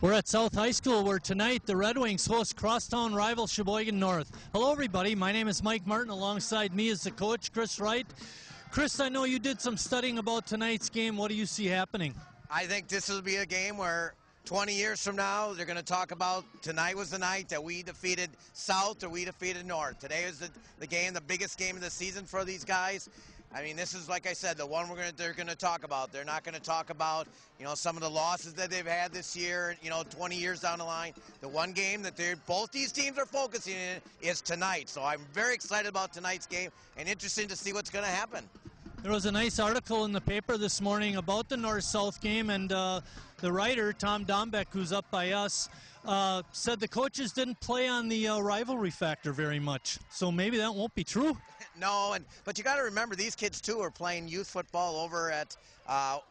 We're at South High School where tonight the Red Wings host crosstown rival Sheboygan North. Hello everybody, my name is Mike Martin. Alongside me is the coach, Chris Wright. Chris, I know you did some studying about tonight's game. What do you see happening? I think this will be a game where 20 years from now they're going to talk about tonight was the night that we defeated South or we defeated North. Today is the game, the biggest game of the season for these guys. I mean, this is, like I said, the one they're going to talk about. They're not going to talk about, some of the losses that they've had this year, 20 years down the line. The one game that both these teams are focusing in is tonight. So I'm very excited about tonight's game and interested to see what's going to happen. There was a nice article in the paper this morning about the North-South game, and the writer, Tom Dombeck, who's up by us, said the coaches didn't play on the rivalry factor very much. So maybe that won't be true. No, but you got to remember these kids too are playing youth football over at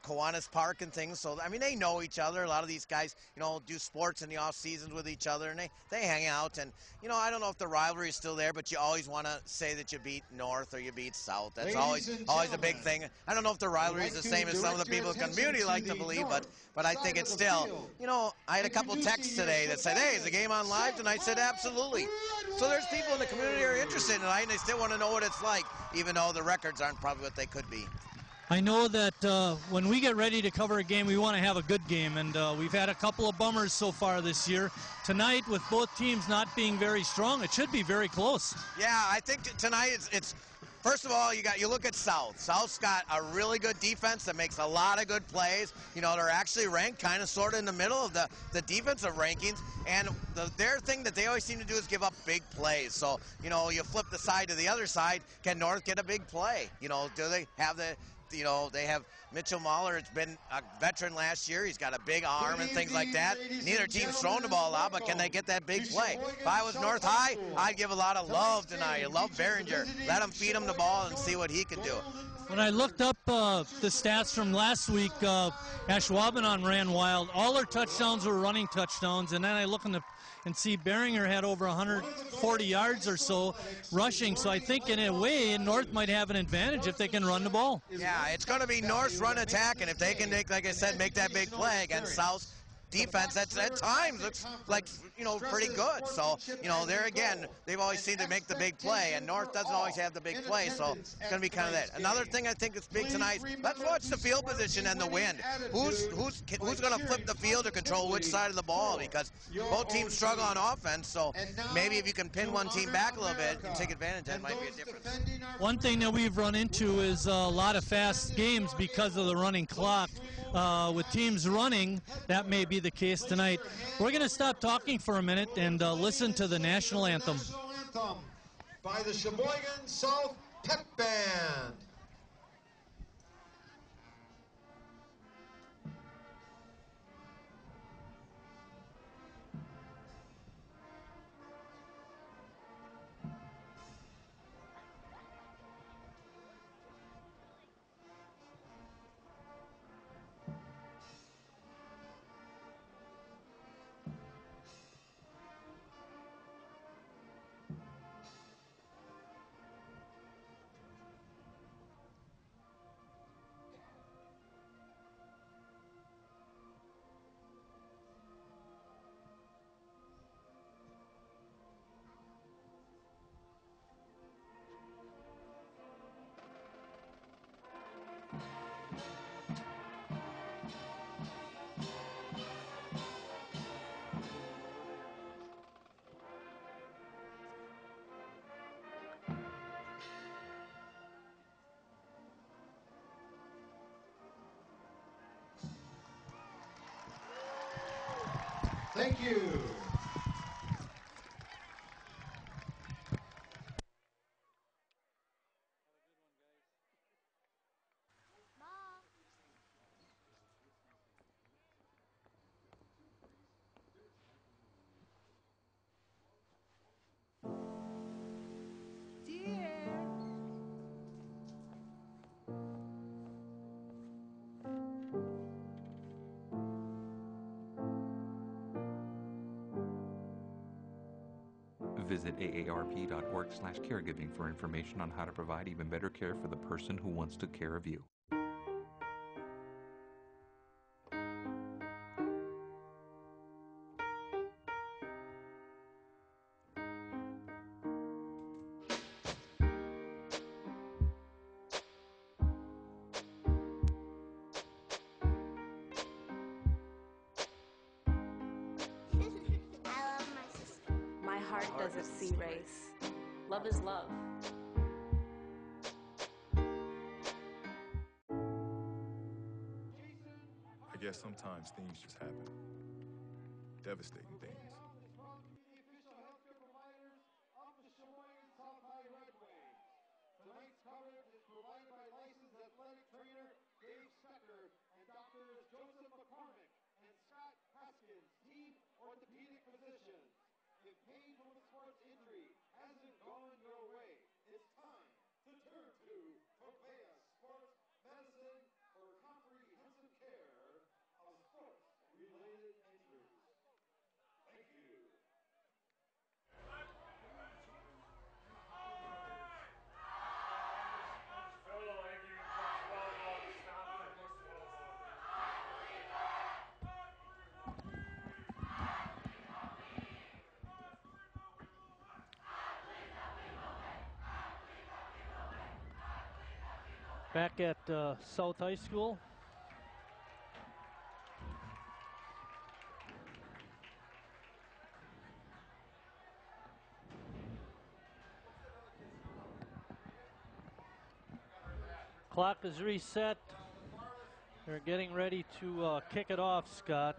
Kiwanis Park and things. So I mean, they know each other. A lot of these guys, do sports in the off seasons with each other, and they hang out. And I don't know if the rivalry is still there, but you always want to say that you beat North or you beat South. That's always a big thing. I don't know if the rivalry is the same as some of the people in the community like to believe, but I think it's still. I had a couple texts today that said, "Hey, is the game on live tonight?" I said, "Absolutely." So there's people in the community who are interested in tonight, and they still want to know what it's like, even though the records aren't probably what they could be. I know that when we get ready to cover a game, we want to have a good game, and we've had a couple of bummers so far this year. Tonight, with both teams not being very strong, it should be very close. Yeah, I think tonight it's first of all, you look at South. South's got a really good defense that makes a lot of good plays. They're actually ranked kind of sort of in the middle of the defensive rankings. And their thing that they always seem to do is give up big plays. So, you flip the side to the other side. Can North get a big play? Do they have they have Mitchell Mahler. It's been a veteran last year. He's got a big arm and things like that. Neither team's throwing the ball out, but can they get that big play? If I was North High, I'd give a lot of love tonight. I love Behringer. Let him feed him the ball and see what he can do. When I looked up the stats from last week, Ashwaubenon ran wild. All their touchdowns were running touchdowns, and then I look and see Behringer had over 140 yards or so rushing. So I think in a way, North might have an advantage if they can run the ball. Yeah, it's going to be North's run attack, and if they can, like I said, make that big play against South's defense, that's at times looks like pretty good. So there again, they've always seemed to make the big play, and North doesn't always have the big play, so it's going to be kind of that. Another thing I think that's big tonight, let's watch the field position and the wind. Who's going to flip the field or control which side of the ball, because both teams struggle on offense. So maybe if you can pin one team back a little bit and take advantage, that might be a difference. One thing that we've run into is a lot of fast games because of the running clock. With teams running, that may be the case tonight. We're going to stop talking for a minute and listen to the national anthem. By the Sheboygan South Pep Band. Thank you. Visit aarp.org/caregiving for information on how to provide even better care for the person who wants to care of you. WSC race. Love is love. I guess sometimes things just happen. Devastating things. Tonight's coverage is provided by licensed athletic trainer Dave Stecker and doctors Joseph McCormick and Scott Haskins, team orthopedic physicians. If pain from a sports injury hasn't gone your way, it's time to turn to Topea Sports Medicine for comprehensive care of sports-related injuries. Thank you. Back at South High School. Clock is reset. They're getting ready to kick it off, Scott.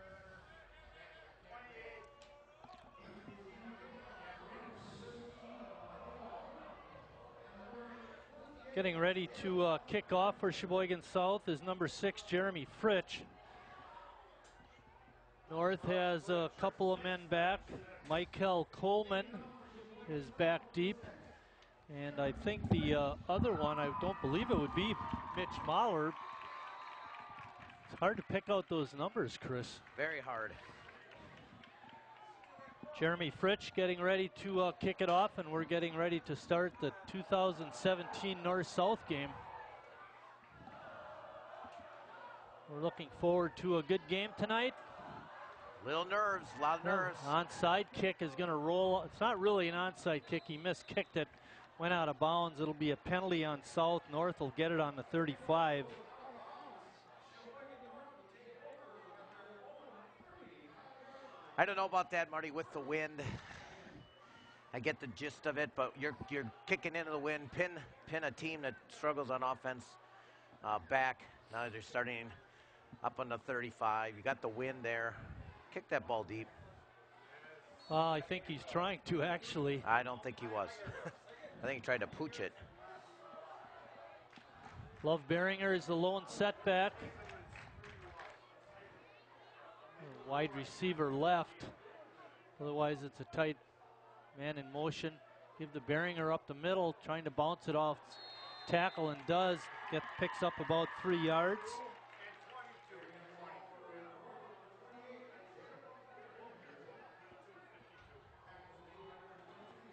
Getting ready to kick off for Sheboygan South is number 6, Jeremy Fritsch. North has a couple of men back. Michael Coleman is back deep. And I think the other one, I don't believe it would be Mitch Mahler. It's hard to pick out those numbers, Chris. Very hard. Jeremy Fritsch getting ready to kick it off, and we're getting ready to start the 2017 North-South game. We're looking forward to a good game tonight. Little nerves, a lot of nerves. Onside kick is going to roll. It's not really an onside kick. He miskicked it, went out of bounds. It'll be a penalty on South. North will get it on the 35. I don't know about that, Marty, with the wind. I get the gist of it, but you're kicking into the wind. Pin a team that struggles on offense back. Now they're starting up on the 35. You got the wind there. Kick that ball deep. I think he's trying to, actually. I don't think he was. I think he tried to pooch it. Love Beringer is the lone setback. Wide receiver left. Otherwise, it's a tight man in motion. Give the Beringer up the middle, trying to bounce it off tackle, and does. Picks up about 3 yards.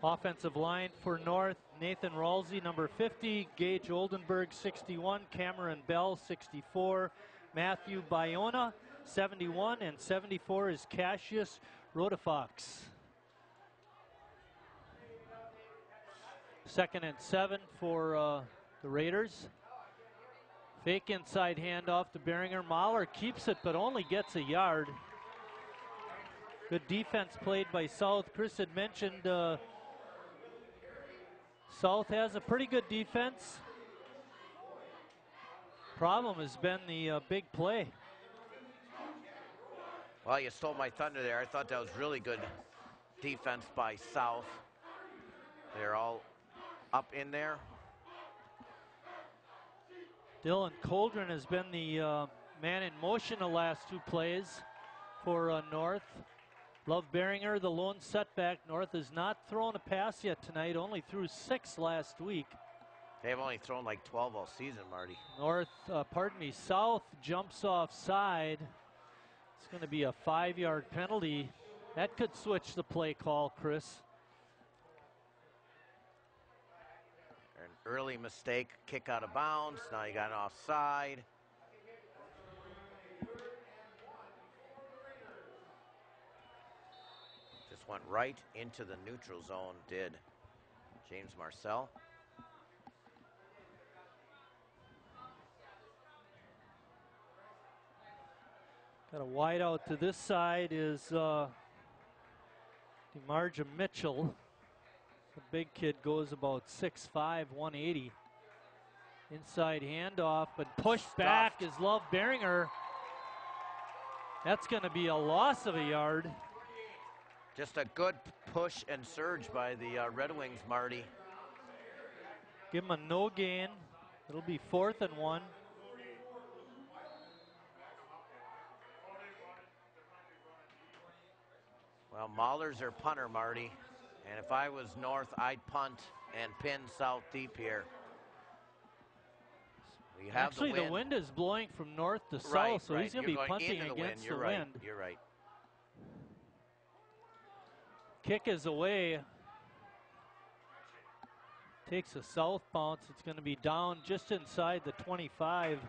Offensive line for North, Nathan Ralsey, number 50, Gage Oldenburg, 61, Cameron Bell, 64, Matthew Bayona, 71, and 74 is Cassius Rodefox. 2nd and 7 for the Raiders. Fake inside handoff to Beringer. Mahler keeps it, but only gets a yard. Good defense played by South. Chris had mentioned South has a pretty good defense. Problem has been the big play. Well, you stole my thunder there. I thought that was really good defense by South. They're all up in there. Dylan Coldren has been the man in motion the last 2 plays for North. Love Beringer, the lone setback. North has not thrown a pass yet tonight, only threw 6 last week. They've only thrown like 12 all season, Marty. South jumps offside. It's going to be a 5-yard penalty. That could switch the play call, Chris. An early mistake, kick out of bounds. Now you got an offside. Just went right into the neutral zone, did James Marcel. Got a wide out to this side is DeMarja Mitchell. The big kid goes about 6'5", 180. Inside handoff, but pushed back is Love Beringer. That's going to be a loss of a yard. Just a good push and surge by the Red Wings, Marty. Give him a no gain. It'll be 4th and 1. Well, Mahler's their punter, Marty. And if I was North, I'd punt and pin South deep here. We have Actually, the wind is blowing from north to right, south, so right. he's going to be punting against the wind. You're right. Kick is away. Takes a south bounce. It's going to be down just inside the 25.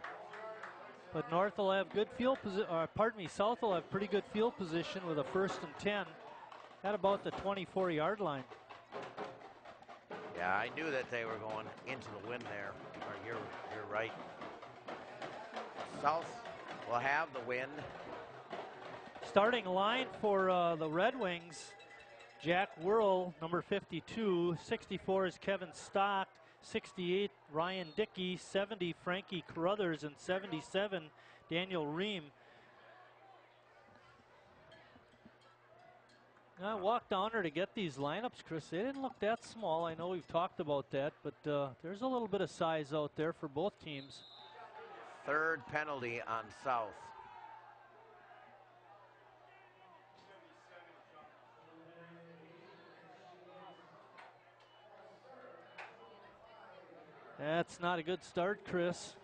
But North will have good field position. South will have pretty good field position with a 1st and 10 at about the 24-yard line. Yeah, I knew that they were going into the wind there. You're right. South will have the wind. Starting line for the Red Wings: Jack Whirl, number 52. 64 is Kevin Stock. 68, Ryan Dickey. 70, Frankie Carruthers. And 77, Daniel Ream. I walked down there to get these lineups, Chris. They didn't look that small. I know we've talked about that, but there's a little bit of size out there for both teams. 3rd penalty on South. That's not a good start, Chris.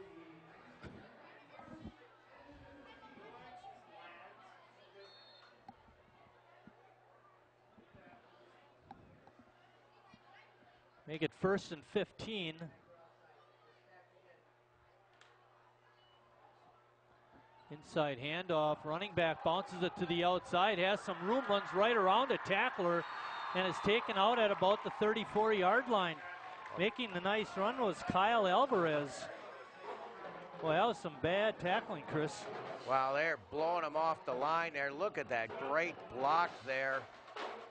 Make it 1st and 15. Inside handoff, running back bounces it to the outside, has some room, runs right around a tackler, and is taken out at about the 34-yard line. Making the nice run was Kyle Alvarez. Boy, that was some bad tackling, Chris. Wow, they're blowing him off the line there. Look at that great block there,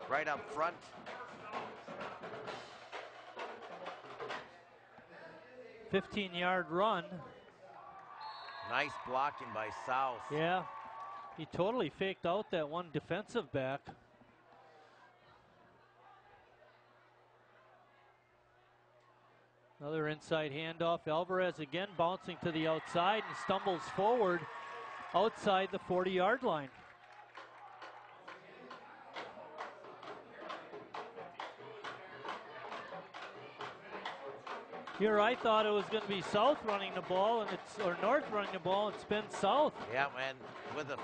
right up front. $15-yard run. Nice blocking by South. Yeah, he totally faked out that one defensive back. Another inside handoff. Alvarez again bouncing to the outside and stumbles forward outside the 40-yard line. Here I thought it was going to be South running the ball, or North running the ball, and it's been South. Yeah, man, with the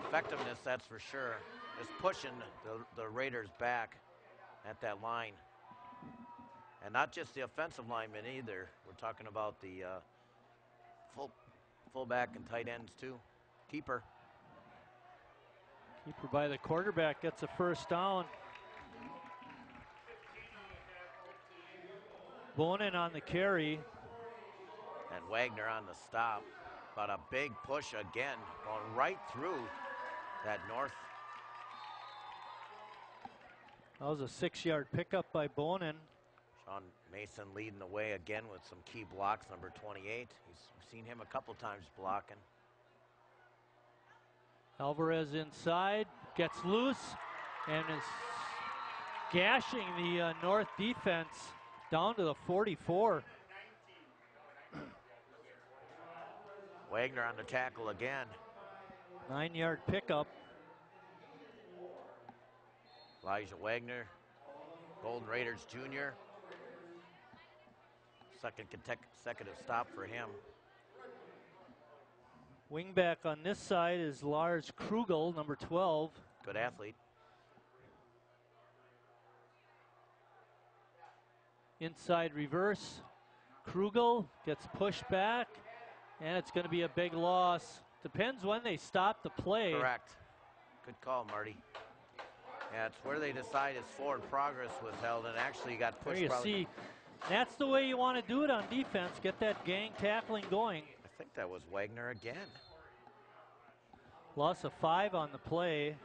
effectiveness, that's for sure. Just pushing the Raiders back at that line. And not just the offensive linemen either. We're talking about the fullback and tight ends too. Keeper by the quarterback gets a 1st down. Bonin on the carry. And Wagner on the stop. But a big push again, going right through that North. That was a 6-yard pickup by Bonin. Sean Mason leading the way again with some key blocks, number 28. He's seen him a couple times blocking. Alvarez inside, gets loose, and is gashing the North defense down to the 44. Wagner on the tackle again. 9-yard pickup. Elijah Wagner, Golden Raiders Jr. Second consecutive stop for him. Wingback on this side is Lars Krugel, number 12. Good athlete. Inside reverse. Krugel gets pushed back, and it's going to be a big loss. Depends when they stop the play. Correct. Good call, Marty. Yeah, it's where they decide his forward progress was held, and actually got pushed. There you see, that's the way you want to do it on defense. Get that gang tackling going. I think that was Wagner again. Loss of 5 on the play.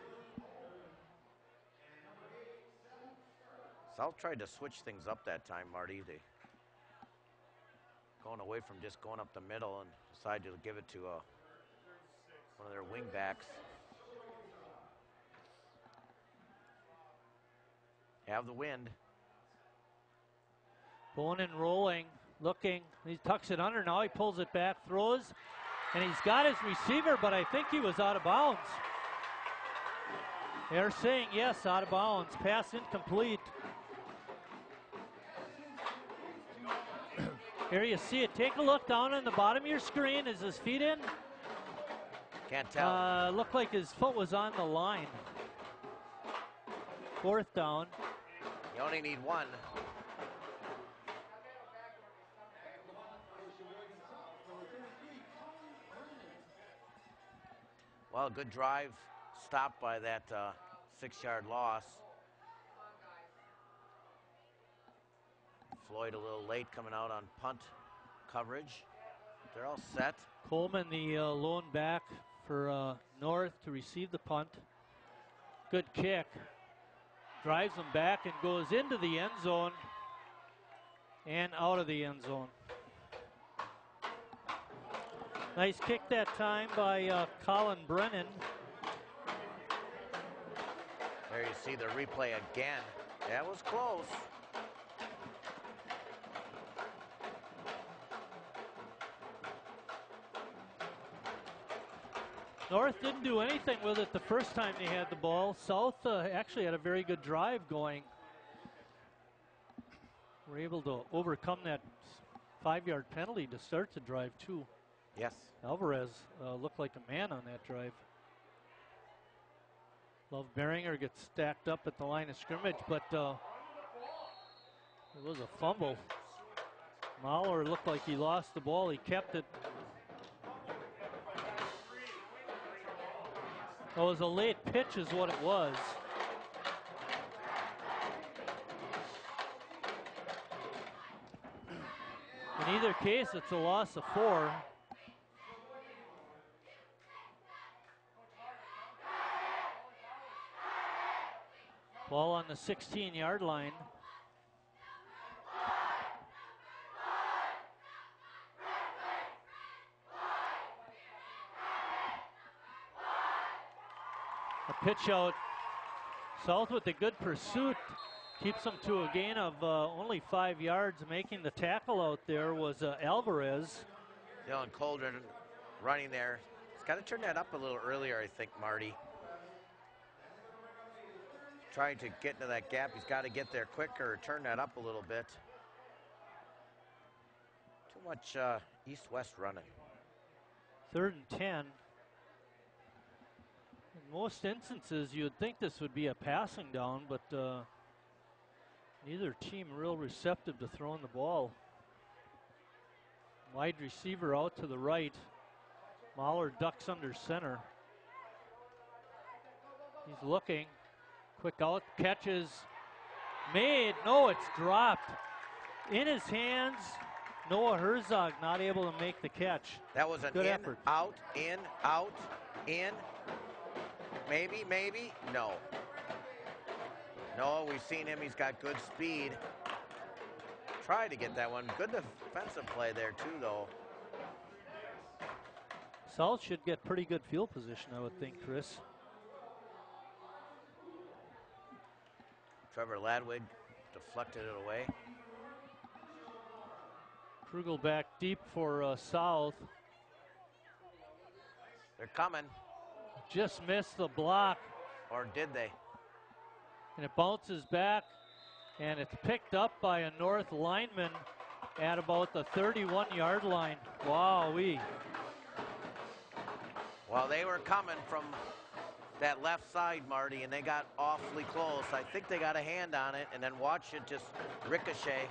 South tried to switch things up that time, Marty. They going away from just going up the middle and decided to give it to one of their wing backs. Have the wind. Bonin rolling, looking. He tucks it under. Now he pulls it back, throws, and he's got his receiver, but I think he was out of bounds. They're saying yes, out of bounds. Pass incomplete. Here you see it. Take a look down on the bottom of your screen. Is his feet in? Can't tell. Looked like his foot was on the line. 4th down. You only need one. Well, good drive, stopped by that 6-yard loss. Floyd a little late coming out on punt coverage. They're all set. Coleman, the lone back for North to receive the punt. Good kick. Drives him back and goes into the end zone and out of the end zone. Nice kick that time by Colin Brennan. There you see the replay again. That was close. North didn't do anything with it the first time they had the ball. South actually had a very good drive going. Were able to overcome that 5-yard penalty to start the drive too. Yes. Alvarez looked like a man on that drive. Love Beringer gets stacked up at the line of scrimmage, but it was a fumble. Mahler looked like he lost the ball. He kept it. It was a late pitch is what it was. In either case, it's a loss of 4. Ball on the 16-yard line. A pitch out. South with a good pursuit. Keeps them to a gain of only 5 yards. Making the tackle out there was Alvarez. Dylan Coldren running there. He's got to turn that up a little earlier, I think, Marty. Trying to get into that gap. He's got to get there quicker, turn that up a little bit. Too much east-west running. 3rd and 10. In most instances, you would think this would be a passing down, but neither team real receptive to throwing the ball. Wide receiver out to the right. Mahler ducks under center. He's looking. Quick out, catches made. No, it's dropped. In his hands, Noah Herzog not able to make the catch. That was an good in, effort. out, in. Maybe, no. No, we've seen him. He's got good speed. Tried to get that one. Good defensive play there, too, though. South should get pretty good field position, I would think, Chris. Trevor Ladwig deflected it away. Krugel back deep for South. They're coming. Just missed the block. Or did they? And it bounces back, and it's picked up by a North lineman at about the 31-yard line. Wow-wee. Well, they were coming from that left side, Marty, and they got awfully close. I think they got a hand on it, and then watch it just ricochet.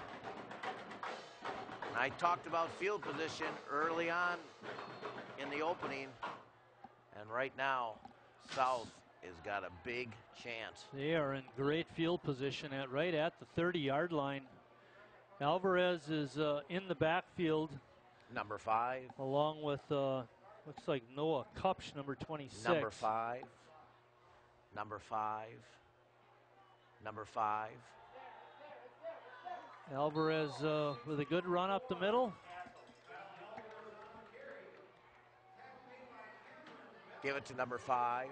I talked about field position early on in the opening, and right now, South has got a big chance. They are in great field position right at the 30-yard line. Alvarez is in the backfield. Number 5. Along with, looks like Noah Kupch, number 26. Number 5. Number 5. Number 5. Alvarez with a good run up the middle. Give it to number 5.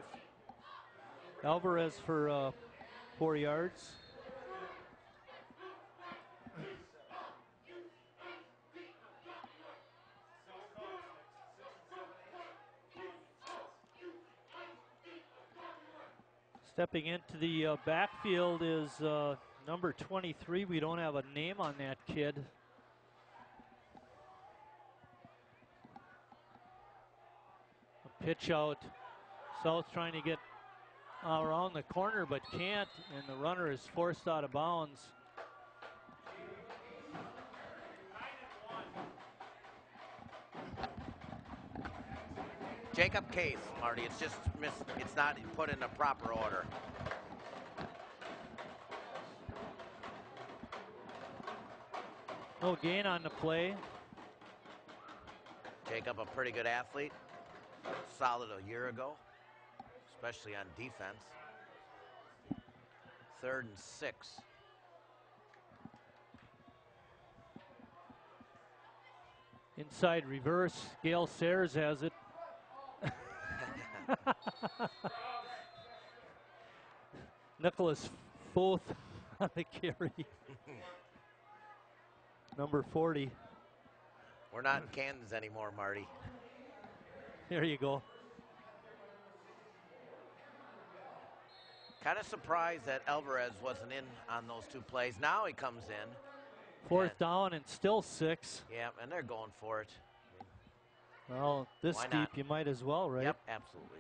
Alvarez for 4 yards. Stepping into the backfield is number 23. We don't have a name on that kid. A pitch out. South trying to get around the corner but can't, and the runner is forced out of bounds. Jacob Case, Marty. It's just it's not put in the proper order. No gain on the play. Jacob, a pretty good athlete. Solid a year ago, especially on defense. 3rd and 6. Inside reverse. Gail Sayers has it. Nicholas Foth on the carry. Number 40. We're not in Kansas anymore, Marty. There you go. Kind of surprised that Alvarez wasn't in on those 2 plays. Now he comes in. 4th down and still 6. Yeah, and they're going for it. Well, this Why deep not? you might as well, right? Yep, absolutely.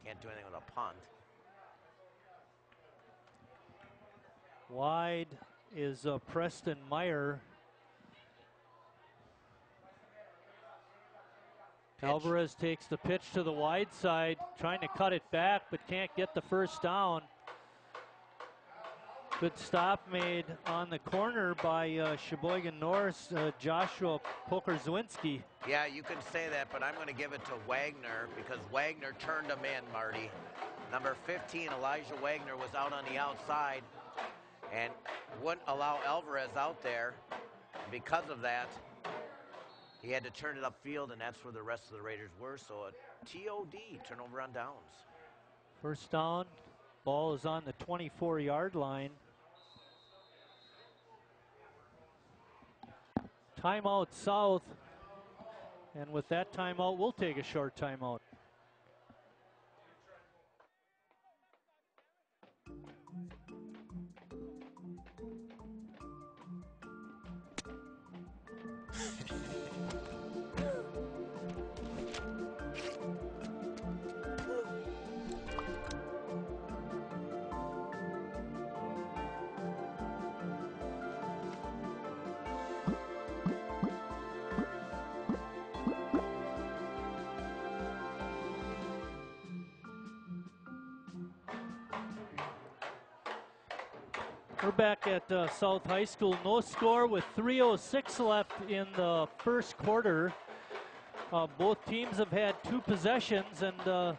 Can't do anything with a punt. Wide is Preston Meyer. Pitch. Alvarez takes the pitch to the wide side, trying to cut it back, but can't get the first down. Good stop made on the corner by Sheboygan North's Joshua Pokerzwinski. Yeah, you can say that, but I'm going to give it to Wagner because Wagner turned him in, Marty. Number 15, Elijah Wagner, was out on the outside and wouldn't allow Alvarez out there. Because of that, he had to turn it upfield, and that's where the rest of the Raiders were. So a TOD, turnover on downs. First down, ball is on the 24-yard line. Timeout South, and with that timeout, we'll take a short timeout. We're back at South High School. No score with 3:06 left in the first quarter. Both teams have had 2 possessions, and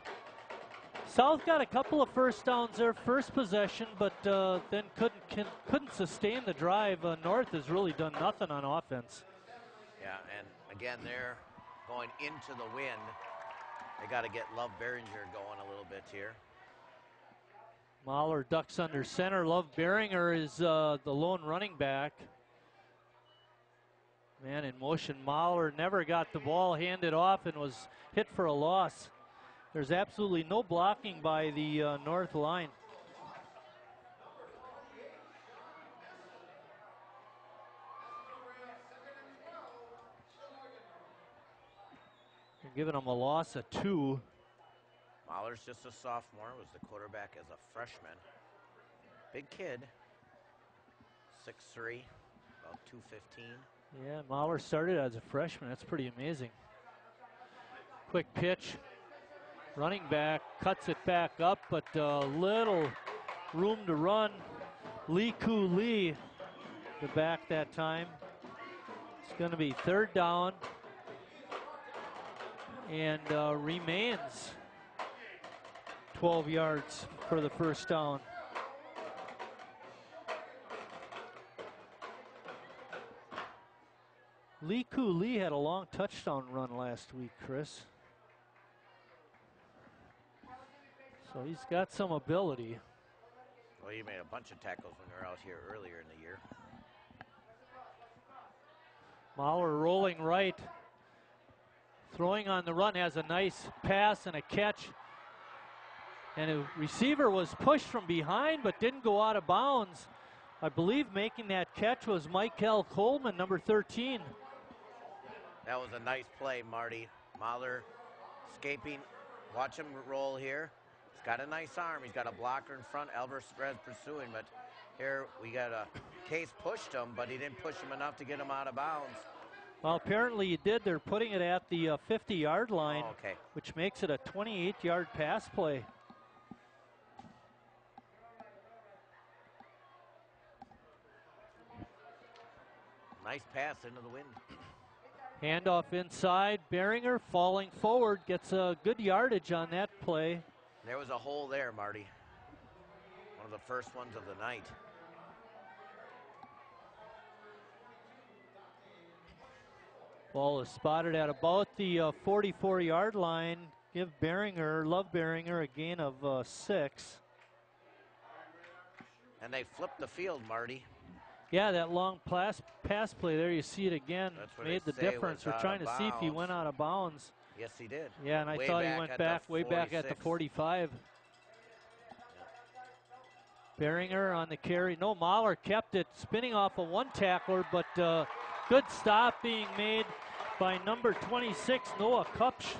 South got a couple of first downs their first possession, but then couldn't sustain the drive. North has really done nothing on offense. Yeah, and again, they're going into the wind. They got to get Love Behringer going a little bit here. Mahler ducks under center. Love Behringer is the lone running back. Man in motion. Mahler never got the ball handed off and was hit for a loss. There's absolutely no blocking by the North line. They're giving them a loss of 2. Mahler's just a sophomore, was the quarterback as a freshman. Big kid, 6'3", about 215. Yeah, Mahler started as a freshman. That's pretty amazing. Quick pitch. Running back cuts it back up, but little room to run. Lee Koo Lee, the back that time. It's going to be 3rd down and remains 12 yards for the first down. Lee Koo Lee had a long touchdown run last week, Chris. So he's got some ability. Well, he made a bunch of tackles when they were out here earlier in the year. Mahler rolling right. Throwing on the run, has a nice pass and a catch. And a receiver was pushed from behind but didn't go out of bounds. I believe making that catch was Michael Coleman, number 13. That was a nice play, Marty. Mahler escaping. Watch him roll here. He's got a nice arm. He's got a blocker in front. Alvarez pursuing, but here we got a Case pushed him, but he didn't push him enough to get him out of bounds. Well, apparently he did. They're putting it at the 50-yard line, okay, which makes it a 28-yard pass play. Nice pass into the wind. Handoff inside. Beringer falling forward, gets a good yardage on that play. There was a hole there, Marty. One of the first ones of the night. Ball is spotted at about the 44-yard line. Give Love Beringer a gain of 6. And they flipped the field, Marty. Yeah, that long pass play there, you see it again, made the difference. We're trying to see if he went out of bounds. Yes, he did. Yeah, and I thought he went way back at the 45. Beringer on the carry. No, Mahler kept it, spinning off of one tackler, but good stop being made by number 26, Noah Kupsch.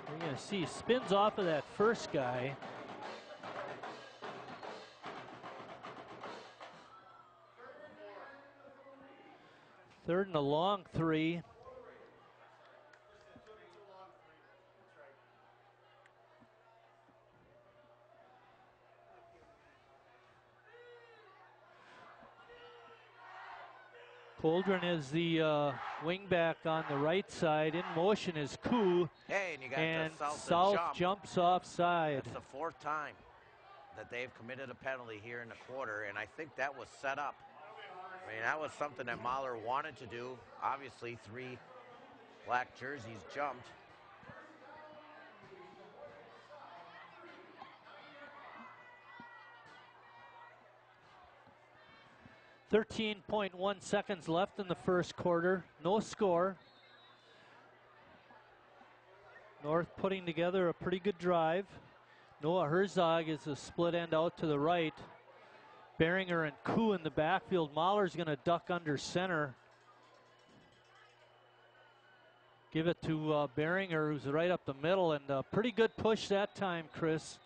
You're going to see spins off of that first guy. Third and a long 3. Coldren is the wingback on the right side. In motion is Koo. Hey, and you got and the South jumps offside. That's the 4th time that they've committed a penalty here in the quarter, and I think that was set up. I mean, that was something that Mahler wanted to do. Obviously, 3 black jerseys jumped. .1 seconds left in the first quarter. No score. North putting together a pretty good drive. Noah Herzog is a split end out to the right. Beringer and Koo in the backfield. Mahler's going to duck under center. Give it to Beringer, who's right up the middle, and a pretty good push that time, Chris.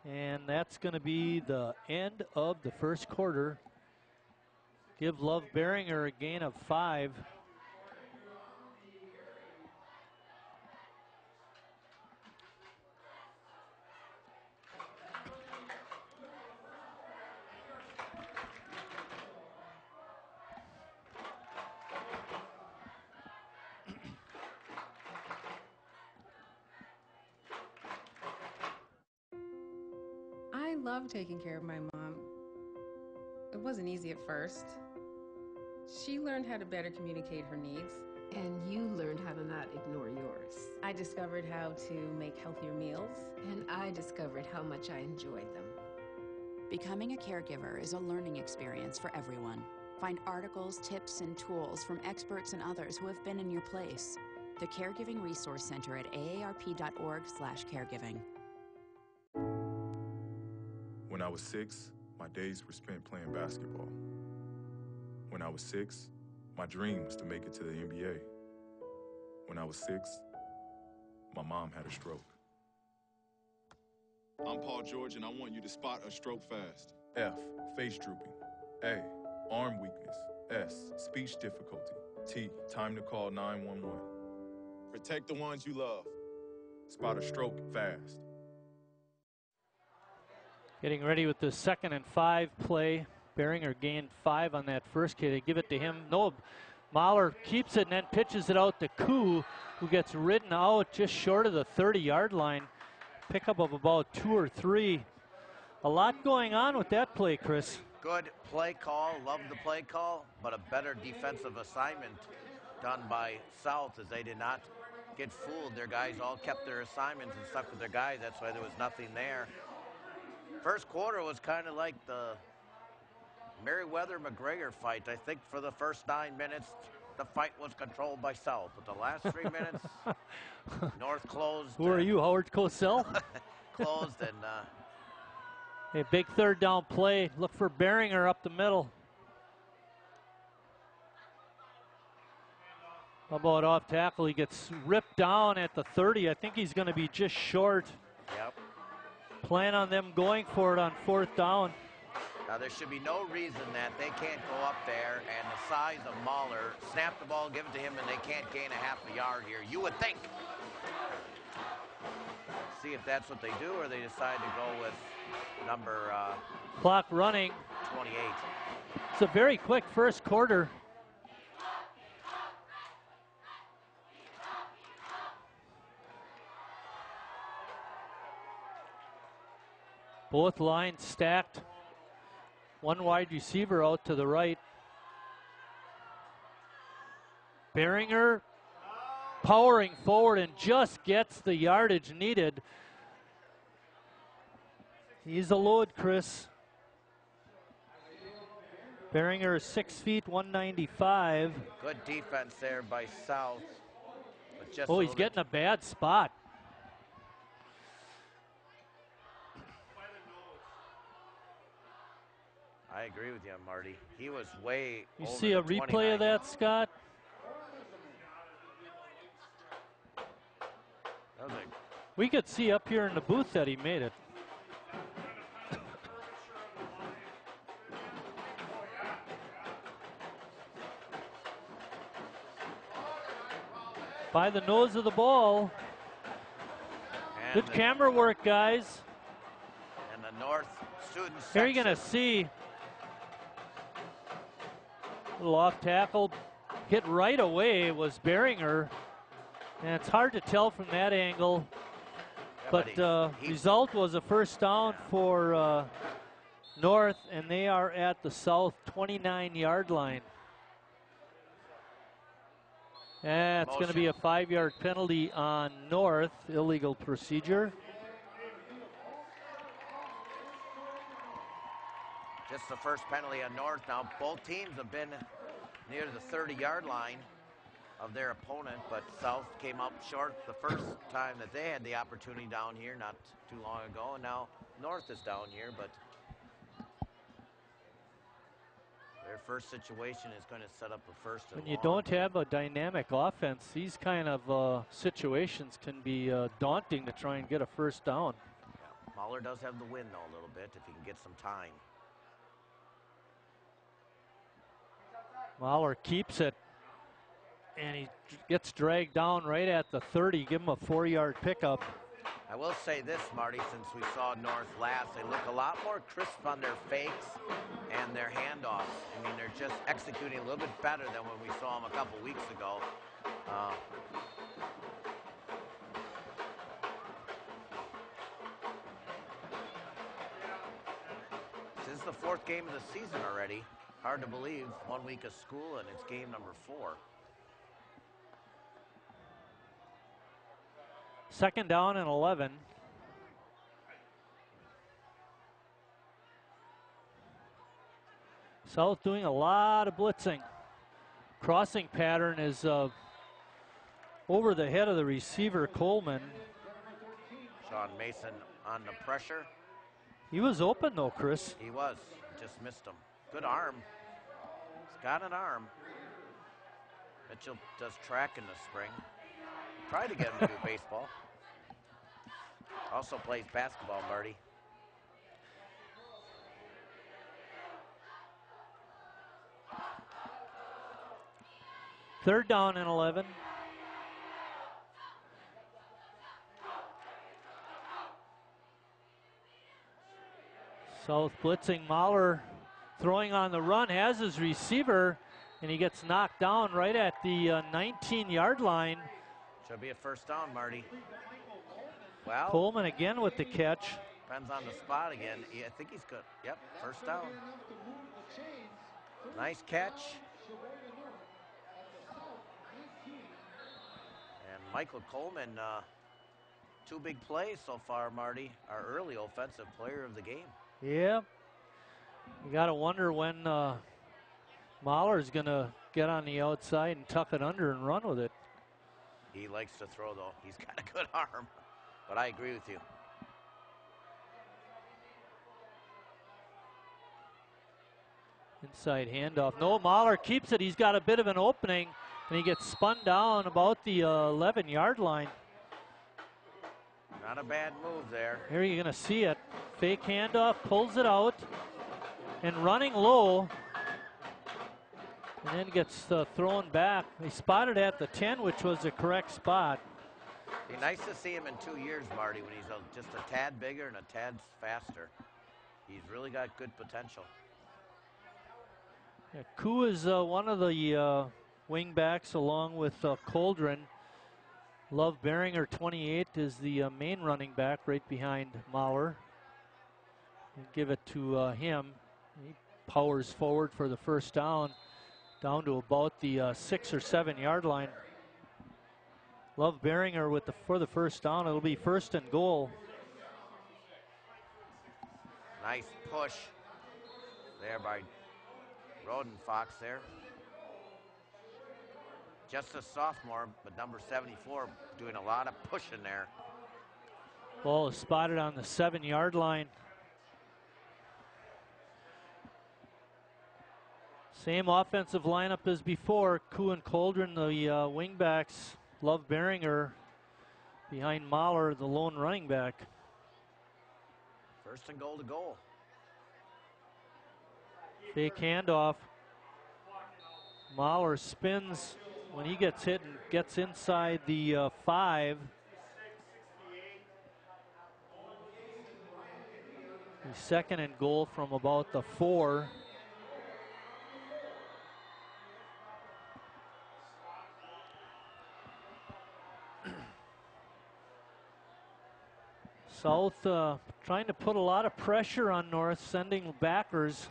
And that's going to be the end of the first quarter. Give Love Beringer a gain of 5. I love taking care of my mom. It wasn't easy at first. She learned how to better communicate her needs. And you learned how to not ignore yours. I discovered how to make healthier meals. And I discovered how much I enjoyed them. Becoming a caregiver is a learning experience for everyone. Find articles, tips, and tools from experts and others who have been in your place. The Caregiving Resource Center at aarp.org/caregiving. When I was 6, my days were spent playing basketball. When I was 6, my dream was to make it to the NBA. When I was 6, my mom had a stroke. I'm Paul George, and I want you to spot a stroke fast. F, face drooping. A, arm weakness. S, speech difficulty. T, time to call 911. Protect the ones you love. Spot a stroke fast. Getting ready with the 2nd and 5 play. Beringer gained 5 on that first kid. They give it to him. No, Mahler keeps it and then pitches it out to Koo, who gets ridden out just short of the 30-yard line. pickup of about 2 or 3. A lot going on with that play, Chris. Good play call, love the play call, but a better defensive assignment done by South as they did not get fooled. Their guys all kept their assignments and stuck with their guys. That's why there was nothing there. First quarter was kind of like the Merriweather-McGregor fight. I think for the first 9 minutes, the fight was controlled by South. But the last 3 minutes, North closed. Who are you, Howard Cosell? Closed and... a big third down play. Look for Beringer up the middle. How about off tackle? He gets ripped down at the 30. I think he's going to be just short. Yep. Plan on them going for it on 4th down. Now, there should be no reason that they can't go up there and the size of Mahler, snap the ball, give it to him, and they can't gain a half a yard here. You would think. See if that's what they do, or they decide to go with number clock running. 28. It's a very quick first quarter. Both lines stacked. One wide receiver out to the right. Beringer powering forward and just gets the yardage needed. He's a load, Chris. Beringer is 6 feet, 195. Good defense there by South. But just he's getting a bad spot. I agree with you, Marty. He was way You over see a the replay 29. of that, Scott? That was We could see up here in the booth that he made it. By the nose of the ball. Good camera work, guys. And the North student Here you're going to see a little off tackle hit right away was Beringer. And it's hard to tell from that angle. Yeah, but result was a first down for North, and they are at the South 29-yard line. And it's going to be a 5-yard penalty on North, illegal procedure. Just the first penalty on North. Now, both teams have been near the 30-yard line of their opponent, but South came up short the first time that they had the opportunity down here not too long ago, and now North is down here, but their first situation is going to set up a first and When you long. don't have a dynamic offense, these kind of situations can be daunting to try and get a first down. Yeah. Mahler does have the win, though, a little bit, if he can get some time. Mahler keeps it, and he gets dragged down right at the 30. Give him a 4-yard pickup. I will say this, Marty, since we saw North last, they look a lot more crisp on their fakes and their handoffs. I mean, they're just executing a little bit better than when we saw them a couple weeks ago. This is the 4th game of the season already. Hard to believe, 1 week of school and it's game number 4. Second down and 11. South doing a lot of blitzing. Crossing pattern is over the head of the receiver, Coleman. Sean Mason on the pressure. He was open though, Chris. He was, just missed him. Good arm. He's got an arm. Mitchell does track in the spring. Try to get him to do baseball. Also plays basketball, Marty. Third down and 11. South blitzing. Mahler throwing on the run, has his receiver, and he gets knocked down right at the 19-yard line. Should be a first down, Marty. Well, Coleman again with the catch. depends on the spot again. I think he's good. Yep, first down. Nice catch. And Michael Coleman, 2 big plays so far, Marty. Our early offensive player of the game. Yeah. You got to wonder when Mahler's going to get on the outside and tuck it under and run with it. He likes to throw, though. He's got a good arm. But I agree with you. Inside handoff. No, Mahler keeps it. He's got a bit of an opening, and he gets spun down about the 11-yard line. Not a bad move there. Here you're going to see it. Fake handoff, pulls it out, and running low, and then gets thrown back. He spotted at the 10, which was the correct spot. Be nice to see him in 2 years, Marty, when he's just a tad bigger and a tad faster. He's really got good potential. Yeah, Koo is one of the wing backs along with Coldren. Love Beringer, 28, is the main running back right behind Mahler. And give it to him. He powers forward for the first down to about the 6 or 7 yard line. Love Beringer for the first down. It'll be 1st and goal. Nice push there by Roden Fox there. Just a sophomore, but number 74 doing a lot of pushing there. Ball is spotted on the 7-yard line. Same offensive lineup as before. Koo and Coldren, the wing backs. Love Beringer behind Mahler, the lone running back. 1st and goal to goal. Fake handoff. Mahler spins when he gets hit and gets inside the 5. The 2nd and goal from about the 4. South trying to put a lot of pressure on North, sending backers,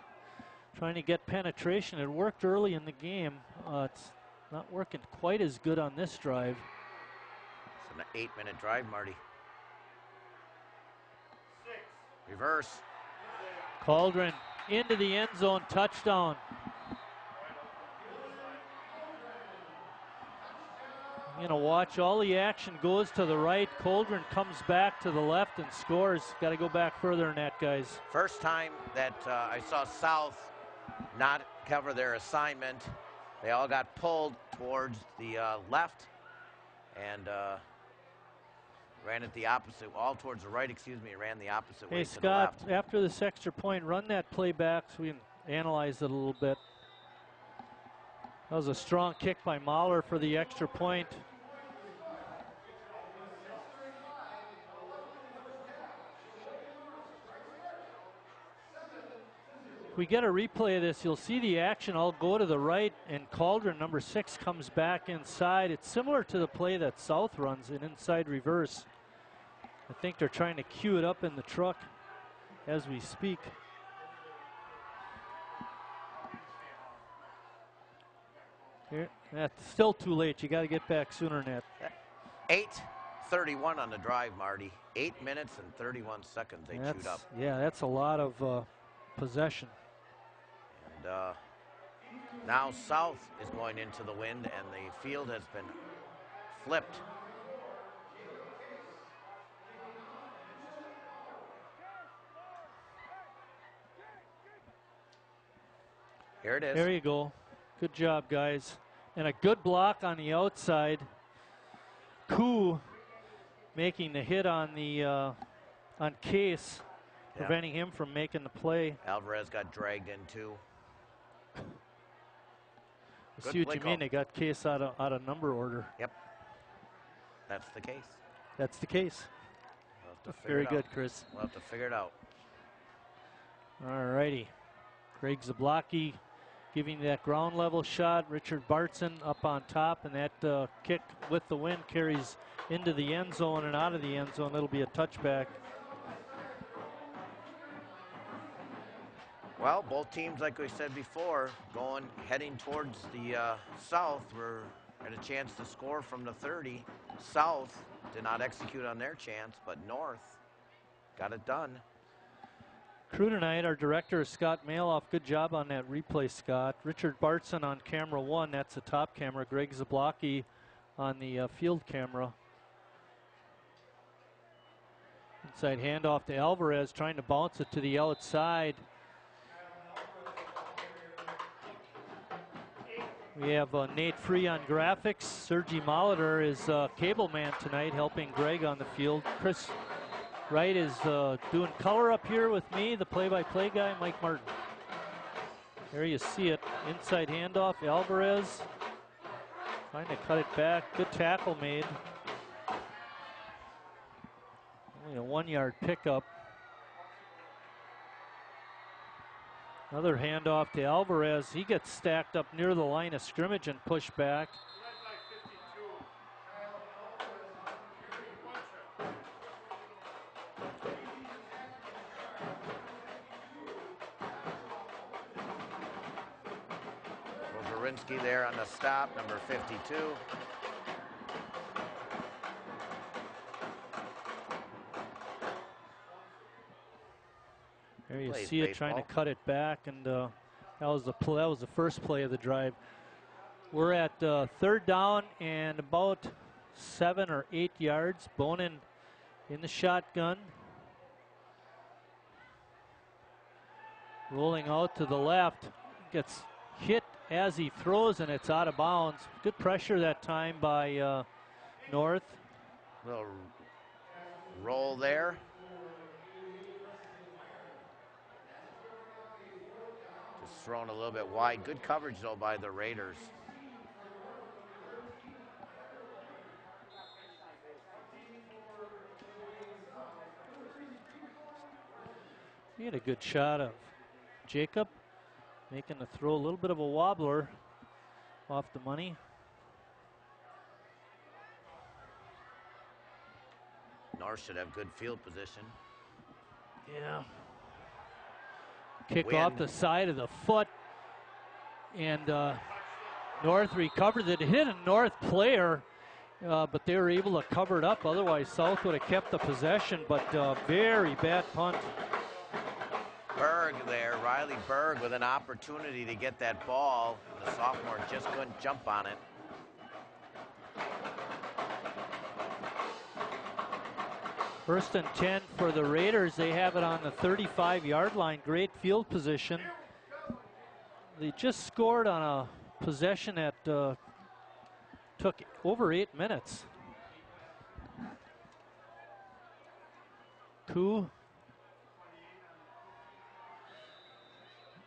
trying to get penetration. It worked early in the game. It's not working quite as good on this drive. It's an 8-minute drive, Marty. Reverse. Cauldron into the end zone, touchdown. You know, watch all the action goes to the right. Cauldron comes back to the left and scores. Got to go back further than that, guys. First time that I saw South not cover their assignment. They all got pulled towards the left and ran it the opposite, all towards the right, ran the opposite way Hey, to the Scott, left. after this extra point, run that play back so we can analyze it a little bit. That was a strong kick by Mahler for the extra point. If we get a replay of this, you'll see the action all go to the right, and Cauldron, number 6, comes back inside. It's similar to the play that South runs, an inside reverse. I think they're trying to cue it up in the truck as we speak. Here, that's still too late. You got to get back sooner than that. 8:31 on the drive, Marty. 8 minutes and 31 seconds they chewed up. Yeah, that's a lot of possession. And now South is going into the wind, and the field has been flipped. Here it is. There you go. Good job, guys. And a good block on the outside. Koo making the hit on the on Case, preventing him from making the play. Alvarez got dragged in too. I see what you mean. They got Case out of number order. Yep. That's the case. That's the case. We'll have to figure Very it good, out. Chris. We'll have to figure it out. All righty. Greg Zablocki giving that ground level shot. Richard Bartson up on top, and that kick with the wind carries into the end zone and out of the end zone. It'll be a touchback. Well, both teams, like we said before, heading towards the south. We're at a chance to score from the 30. South did not execute on their chance, but North got it done. Crew tonight, our director is Scott Maloff. Good job on that replay, Scott. Richard Bartson on camera 1. That's the top camera. Greg Zablocki on the field camera. Inside handoff to Alvarez, trying to bounce it to the outside. We have Nate Free on graphics. Sergi Molitor is cable man tonight, helping Greg on the field. Chris Wright is doing color up here with me, the play-by-play guy, Mike Martin. There you see it. Inside handoff, Alvarez trying to cut it back. Good tackle made. Only a 1-yard pickup. Another handoff to Alvarez. He gets stacked up near the line of scrimmage and pushed back. Zorinsky there on the stop, number 52. There you see it, trying to cut it back, and that was the first play of the drive. We're at 3rd down and about 7 or 8 yards. Bonin in the shotgun. Rolling out to the left, gets hit as he throws, and it's out of bounds. Good pressure that time by North. Little roll there. Just thrown a little bit wide. Good coverage, though, by the Raiders. He had a good shot of Jacob, making the throw a little bit of a wobbler off the money. North should have good field position. Yeah. Kick off the side of the foot, and North recovered it. It hit a North player, but they were able to cover it up. Otherwise, South would have kept the possession, but very bad punt. Berg there, Riley Berg with an opportunity to get that ball. The sophomore just couldn't jump on it. First and 10 for the Raiders. They have it on the 35-yard line. Great field position. They just scored on a possession that took over 8 minutes. Koo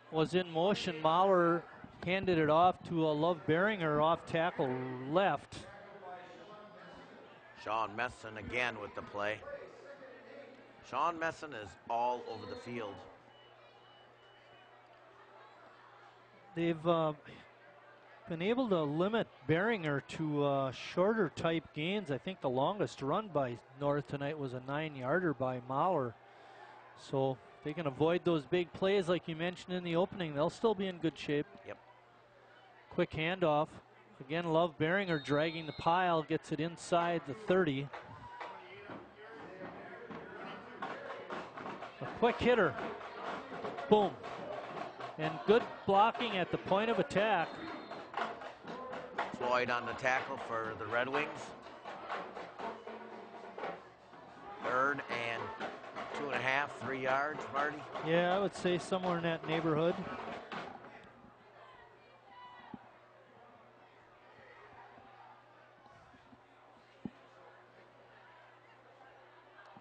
was in motion. Mahler handed it off to Love Beringer off tackle left. Sean Messon again with the play. Sean Messon is all over the field. They've been able to limit Beringer to shorter type gains. I think the longest run by North tonight was a 9-yarder by Mahler. So if they can avoid those big plays like you mentioned in the opening, they'll still be in good shape. Yep. Quick handoff. Again, Love Beringer dragging the pile, gets it inside the 30. A quick hitter. Boom. And good blocking at the point of attack. Floyd on the tackle for the Red Wings. 3rd and 2.5, 3 yards, Marty? Yeah, I would say somewhere in that neighborhood.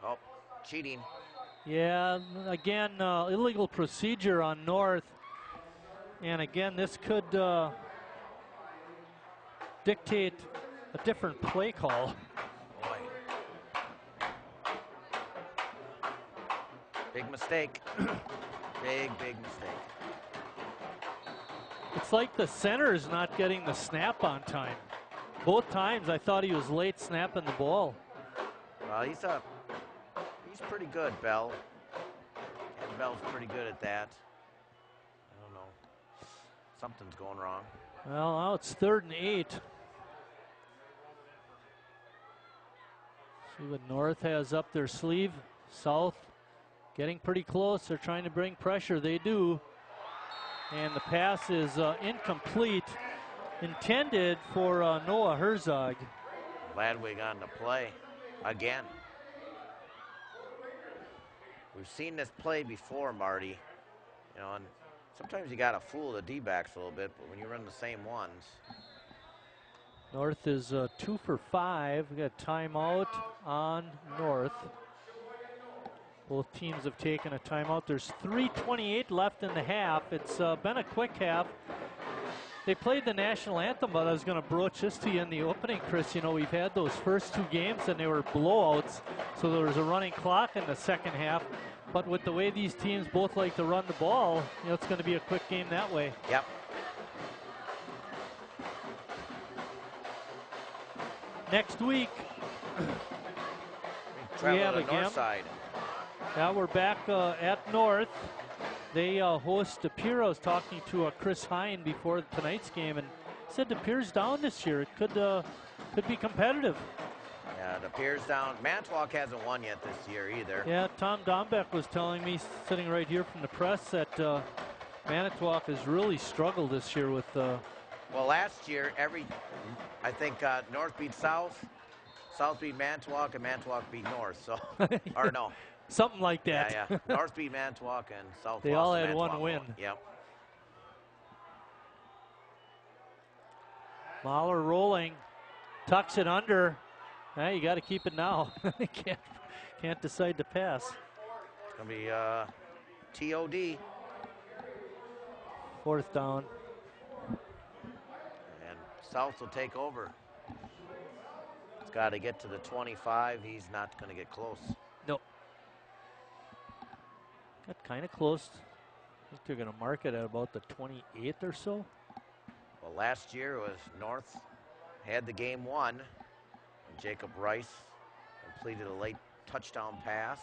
Oh, cheating. Yeah, again, illegal procedure on North. And again, this could dictate a different play call. Boy. Big mistake. Big mistake. It's like the center is not getting the snap on time. Both times I thought he was late snapping the ball. Well, he's pretty good, Bell. And Bell's pretty good at that. I don't know. Something's going wrong. Well, now it's 3rd and 8. See what North has up their sleeve. South getting pretty close. They're trying to bring pressure. They do. And the pass is incomplete. Intended for Noah Herzog. Ladwig on the play again. We've seen this play before, Marty. You know, and sometimes you got to fool the D-backs a little bit, but when you run the same ones. North is 2 for 5. We got a timeout on North. Both teams have taken a timeout. There's 3:28 left in the half. It's been a quick half. They played the national anthem, but I was going to broach this to you in the opening, Chris. You know, we've had those first 2 games, and they were blowouts, so there was a running clock in the second half. But with the way these teams both like to run the ball, you know, it's going to be a quick game that way. Yep. Next week, we have to a the north game. side. Now we're back at North. They host De Pere. I was talking to Chris Hine before tonight's game, and said De Pere's down this year. It could be competitive. Yeah, De Pere's down. Manitowoc hasn't won yet this year either. Yeah, Tom Dombeck was telling me, sitting right here from the press, that Manitowoc has really struggled this year with. Well, last year, I think North beat South, South beat Manitowoc, and Manitowoc beat North. So, or no. Something like that. Yeah. North beat Manitowoc and South. They all had one win. Yep. Mahler rolling, tucks it under. Now you got to keep it now. can't decide to pass. It's gonna be TOD. 4th down. And South will take over. It's got to get to the 25. He's not going to get close. Nope. Got kind of close. I think they're going to mark it at about the 28th or so. Well, last year was North had the game won. Jacob Rice completed a late touchdown pass.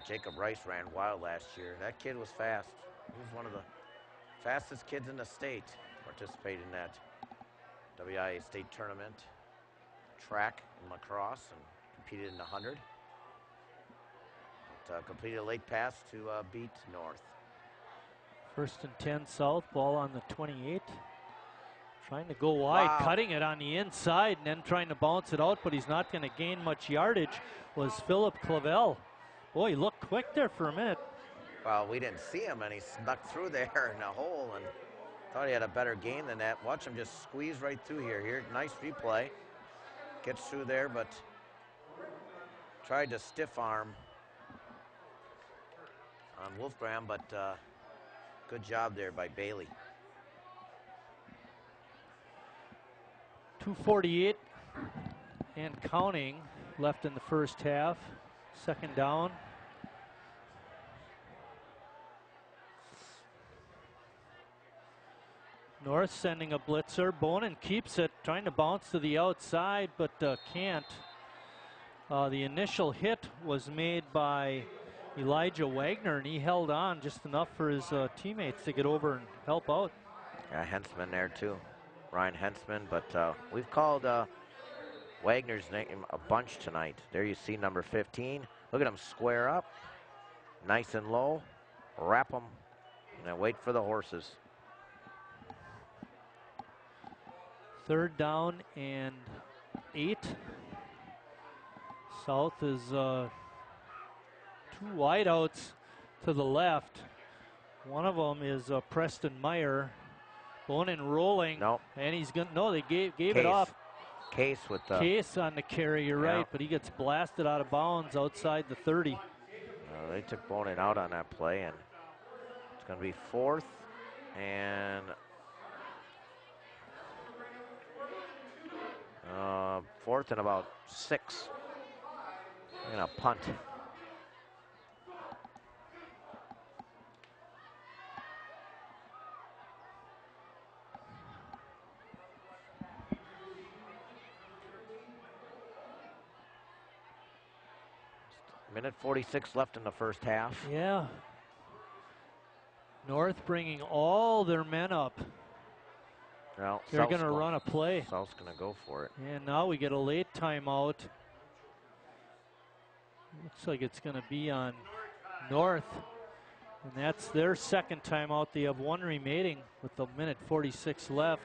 Jacob Rice ran wild last year. That kid was fast. He was one of the fastest kids in the state. Participated in that WIA state tournament, track and lacrosse, and competed in the 100. But, completed a late pass to beat North. 1st and 10 South, ball on the 28. Trying to go wide, cutting it on the inside, and then trying to bounce it out, but he's not going to gain much yardage, was Philip Clavel. Boy, he looked quick there for a minute. Well, we didn't see him, and he snuck through there in a hole, and thought he had a better game than that. Watch him just squeeze right through here. Here, nice replay. Gets through there, but tried to stiff arm on Wolfgram, but good job there by Bailey. 2:48 and counting left in the first half. 2nd down. North sending a blitzer. Bonin keeps it, trying to bounce to the outside, but can't. The initial hit was made by Elijah Wagner, and he held on just enough for his teammates to get over and help out. Yeah, Hensman there too. Ryan Hensman, but we've called Wagner's name a bunch tonight. There you see number 15. Look at him square up, nice and low, wrap him, and then wait for the horses. 3rd down and 8. South is 2 wideouts to the left. One of them is Preston Meyer. Bonin rolling. Nope. And he's going to, no, they gave it off. Case with the. Case on the carry, you're right, but he gets blasted out of bounds outside the 30. They took Bonin out on that play, and it's going to be 4th and 4th and about 6. They're going to punt. Minute 46 left in the first half. Yeah. North bringing all their men up. Well, they're going to run a play. South's going to go for it. And now we get a late timeout. Looks like it's going to be on North. And that's their second timeout. They have one remaining with the minute 46 left.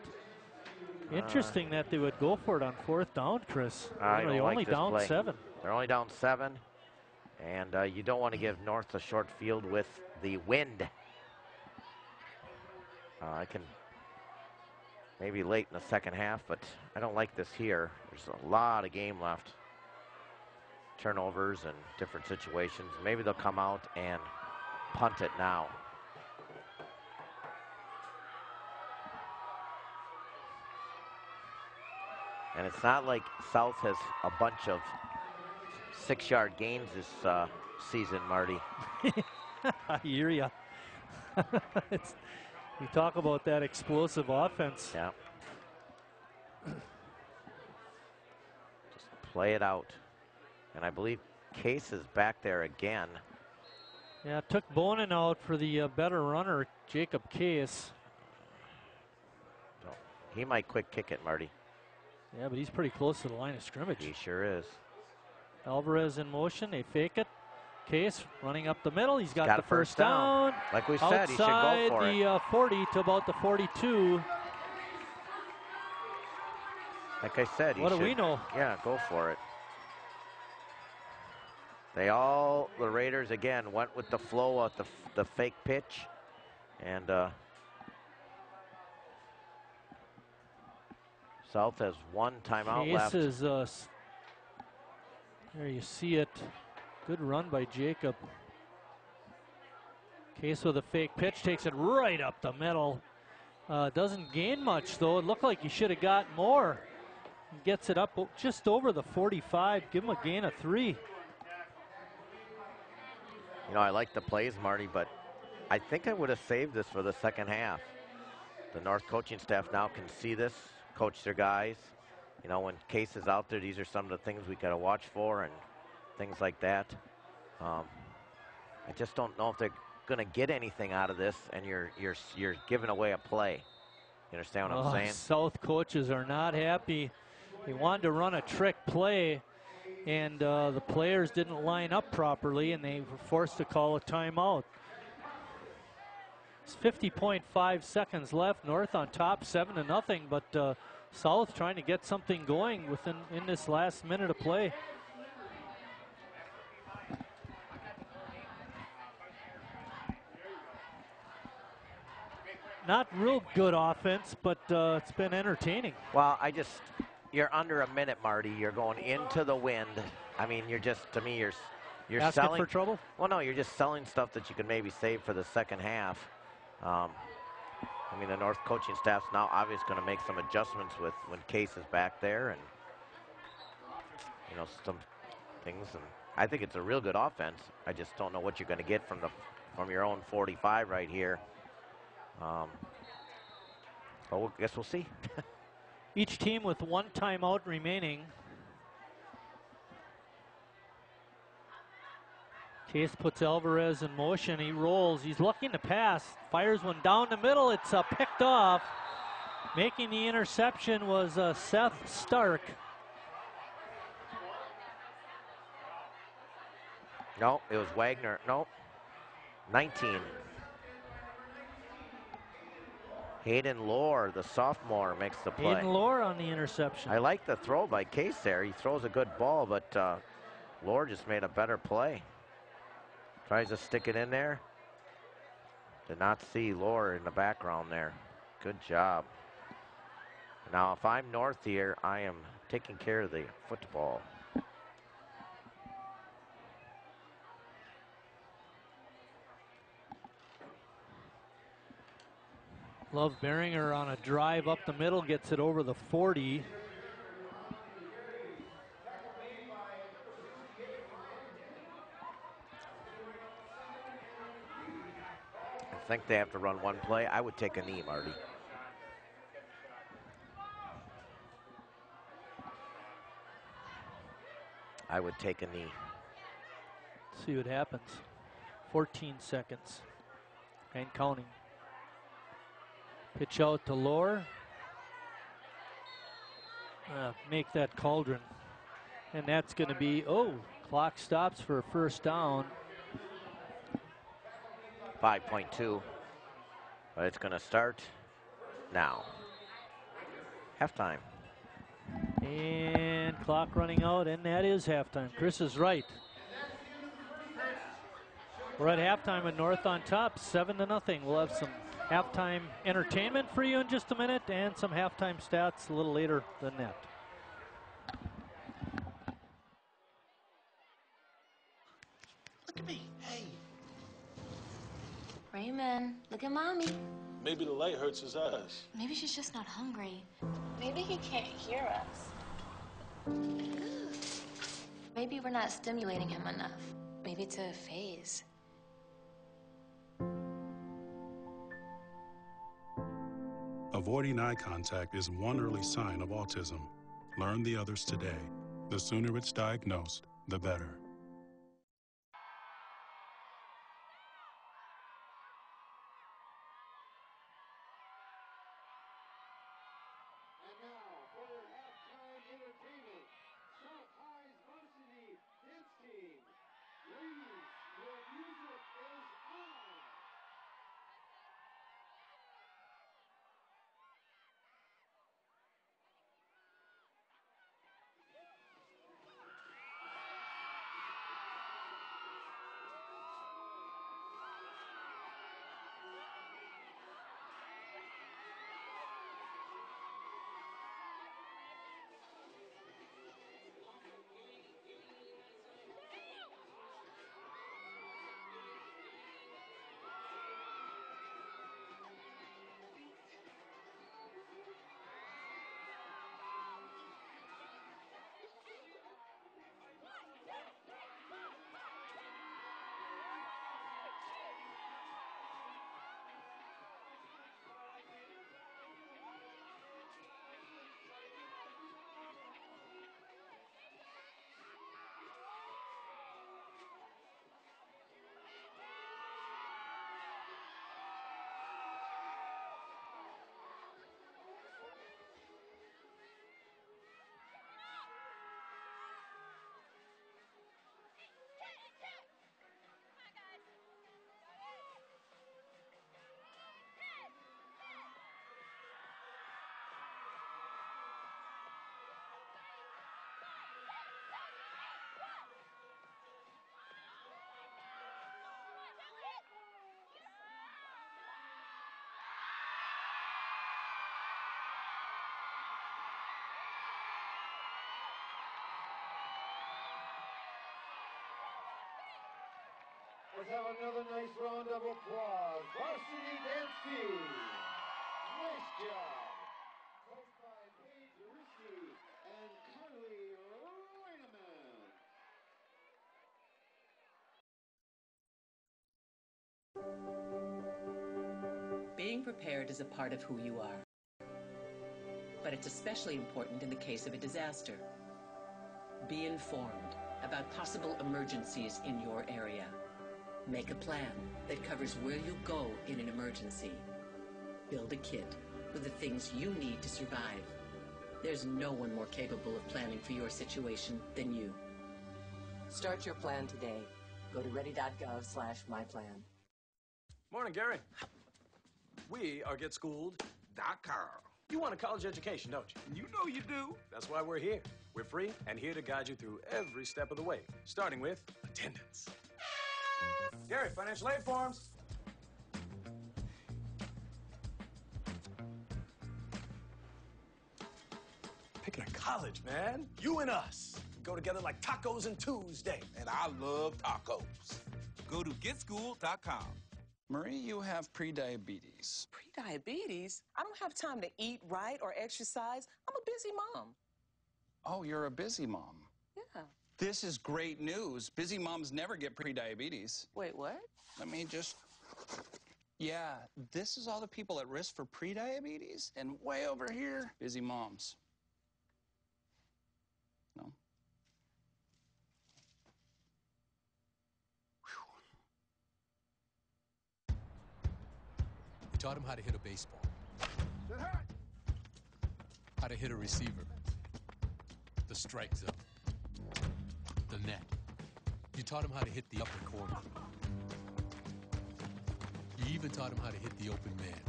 Interesting that they would go for it on fourth down, Chris. They're only down play. 7. They're only down 7. And you don't want to give North a short field with the wind. I can maybe late in the second half, but I don't like this here. There's a lot of game left. Turnovers and different situations. Maybe they'll come out and punt it now. And it's not like South has a bunch of 6-yard gains this season, Marty. I hear ya. We talk about that explosive offense. Yeah. Just play it out. And I believe Case is back there again. Yeah, took Bonin out for the better runner, Jacob Case. So he might quick kick it, Marty. Yeah, but he's pretty close to the line of scrimmage. He sure is. Alvarez in motion. They fake it. Case running up the middle. He's got the first down. Like we said, he should go for it. Outside the 40 to about the 42. Like I said, what do we know? Yeah, go for it. The Raiders again went with the flow of the fake pitch. And South has one timeout left. Case is, there you see it. Good run by Jacob. Case with a fake pitch, takes it right up the middle. Doesn't gain much, though. It looked like he should have got more. He gets it up just over the 45. Give him a gain of 3. You know, I like the plays, Marty, but I think I would have saved this for the second half. The North coaching staff now can see this, coach their guys. You know, when Case is out there, these are some of the things we got to watch for and things like that. I just don't know if they're going to get anything out of this, and you're giving away a play. You understand what I'm saying? South coaches are not happy. They wanted to run a trick play, and the players didn't line up properly, and they were forced to call a timeout. It's 50.5 seconds left. North on top, 7-0, but South trying to get something going in this last minute of play. Not real good offense, but it's been entertaining. Well, you're under a minute, Marty. You're going into the wind. I mean, you're asking selling for trouble. Well, no, you're just selling stuff that you could maybe save for the second half. I mean, the North coaching staff's now obviously going to make some adjustments when Case is back there, and you know, some things. And I think it's a real good offense. I just don't know what you're going to get from your own 45 right here. But I guess we'll see. Each team with one timeout remaining. Case puts Alvarez in motion. He rolls. He's looking to pass. Fires one down the middle. It's picked off. Making the interception was Seth Stark. No, it was Wagner. No, 19. Hayden Lohr, the sophomore, makes the play. Hayden Lohr on the interception. I like the throw by Case there. He throws a good ball, but Lohr just made a better play. Tries to stick it in there. Did not see Lohr in the background there. Good job. Now, if I'm North here, I am taking care of the football. Love Beringer on a drive up the middle, gets it over the 40. I think they have to run one play. I would take a knee, Marty. I would take a knee. See what happens. 14 seconds and counting. Pitch out to Lohr. Make that cauldron. And that's going to be, clock stops for a first down. 5.2. But it's going to start now. Halftime. And clock running out, and that is halftime. Chris is right. We're at halftime with North on top, 7-0. We'll have some halftime entertainment for you in just a minute and some halftime stats a little later than that. Look at me. Hey. Raymond, look at Mommy. Maybe the light hurts his eyes. Maybe she's just not hungry. Maybe he can't hear us. Maybe we're not stimulating him enough. Maybe it's a phase. Avoiding eye contact is one early sign of autism. Learn the others today. The sooner it's diagnosed, the better. And now for your halftime entertainment, South High's varsity dance team. Ladies, your music is on. Let's have another nice round of applause. Varsity dance team. Nice job. Coached by Paige Risky and Carly Rainaman. Being prepared is a part of who you are, but it's especially important in the case of a disaster. Be informed about possible emergencies in your area. Make a plan that covers where you'll go in an emergency. Build a kit with the things you need to survive. There's no one more capable of planning for your situation than you. Start your plan today. Go to ready.gov/myplan. Morning, Gary. We are GetSchooled.com. You want a college education, don't you? You know you do. That's why we're here. We're free and here to guide you through every step of the way, starting with attendance. Gary, financial aid forms. Picking a college, man. You and us. We go together like tacos and Tuesday. And I love tacos. Go to GetSchooled.com. Marie, you have prediabetes. Prediabetes? I don't have time to eat right or exercise. I'm a busy mom. Oh, you're a busy mom. Yeah. This is great news. Busy moms never get prediabetes. Wait, what? Let me just... Yeah, this is all the people at risk for prediabetes, and way over here, busy moms. No? taught him how to hit a baseball, how to hit a receiver, the strike zone, the net. You taught him how to hit the upper corner. You even taught him how to hit the open man.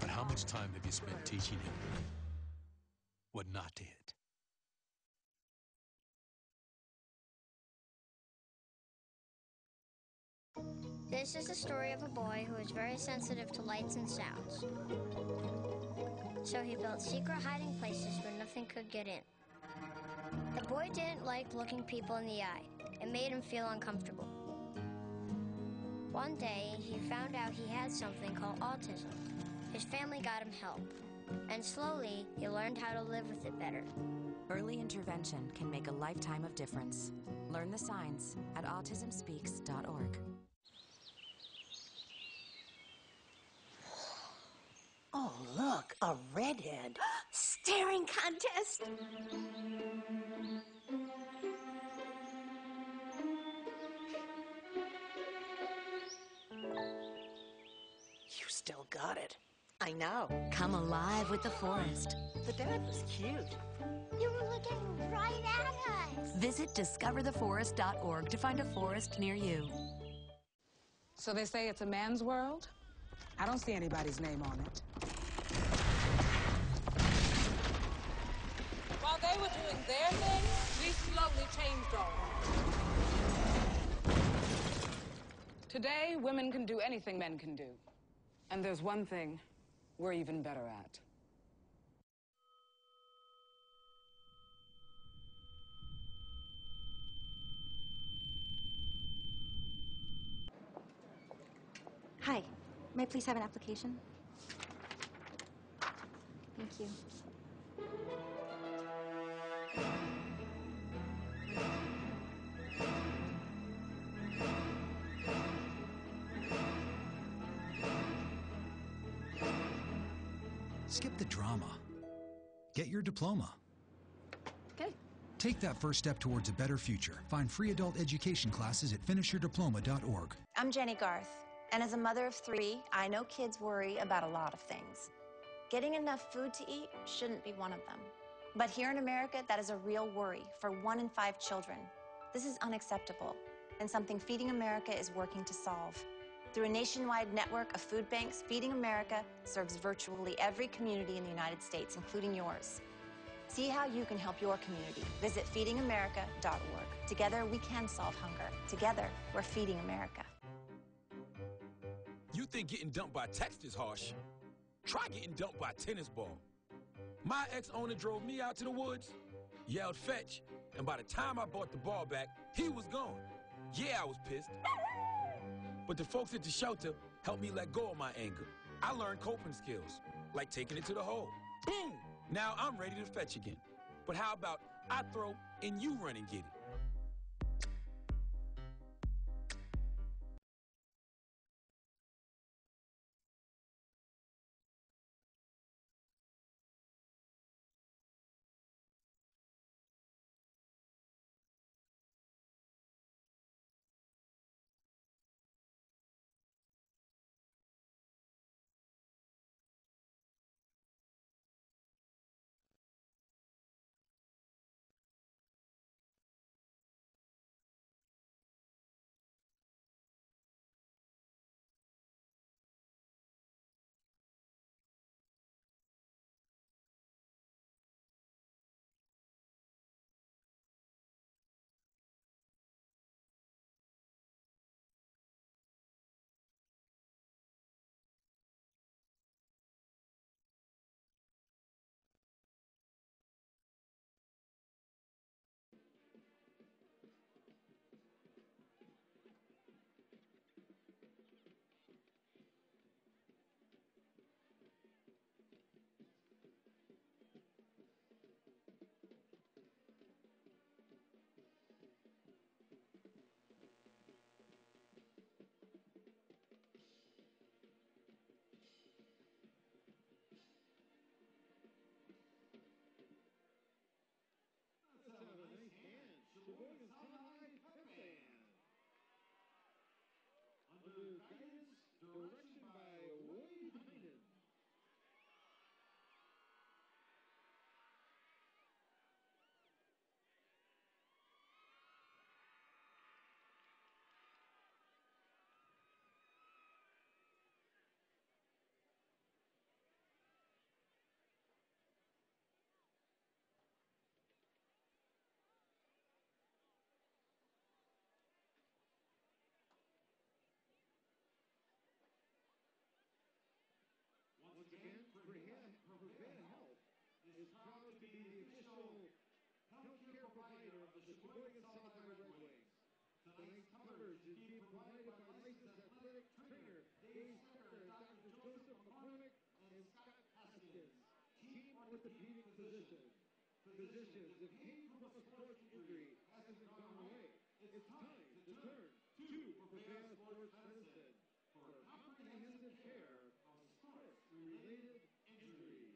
But how much time have you spent teaching him what not to hit? This is the story of a boy who is very sensitive to lights and sounds. So he built secret hiding places where nothing could get in. The boy didn't like looking people in the eye. It made him feel uncomfortable. One day, he found out he had something called autism. His family got him help, and slowly, he learned how to live with it better. Early intervention can make a lifetime of difference. Learn the signs at autismspeaks.org. Oh, look, a redhead. Staring contest. You still got it. I know. Come alive with the forest. The dad was cute. You were looking right at us. Visit discovertheforest.org to find a forest near you. So they say it's a man's world? I don't see anybody's name on it. While they were doing their thing, we slowly changed ours. Today, women can do anything men can do. And there's one thing we're even better at. Hi, may I please have an application? Thank you. Skip the drama. Get your diploma. Okay. Take that first step towards a better future. Find free adult education classes at finishyourdiploma.org. I'm Jenny Garth, and as a mother of 3, I know kids worry about a lot of things. Getting enough food to eat shouldn't be one of them. But here in America, that is a real worry for 1 in 5 children. This is unacceptable, and something Feeding America is working to solve. Through a nationwide network of food banks, Feeding America serves virtually every community in the United States, including yours. See how you can help your community. Visit feedingamerica.org. Together, we can solve hunger. Together, we're Feeding America. You think getting dumped by text is harsh? Try getting dumped by a tennis ball. My ex-owner drove me out to the woods, yelled fetch, and by the time I brought the ball back, he was gone. Yeah, I was pissed. But the folks at the shelter helped me let go of my anger. I learned coping skills, like taking it to the hole. Boom! Now I'm ready to fetch again. But how about I throw and you run and get it? the official healthcare provider of the Sheboygan Southside Red Wings. Tonight's coverage is being provided by licensed athletic trainer Dave Stecker and Dr. Joseph McCormick and Scott Haskins, team orthopedic physicians. Physicians, if pain from a sports injury hasn't gone away, it's time to turn to Prepare Sports Medicine for comprehensive care of sports-related injuries.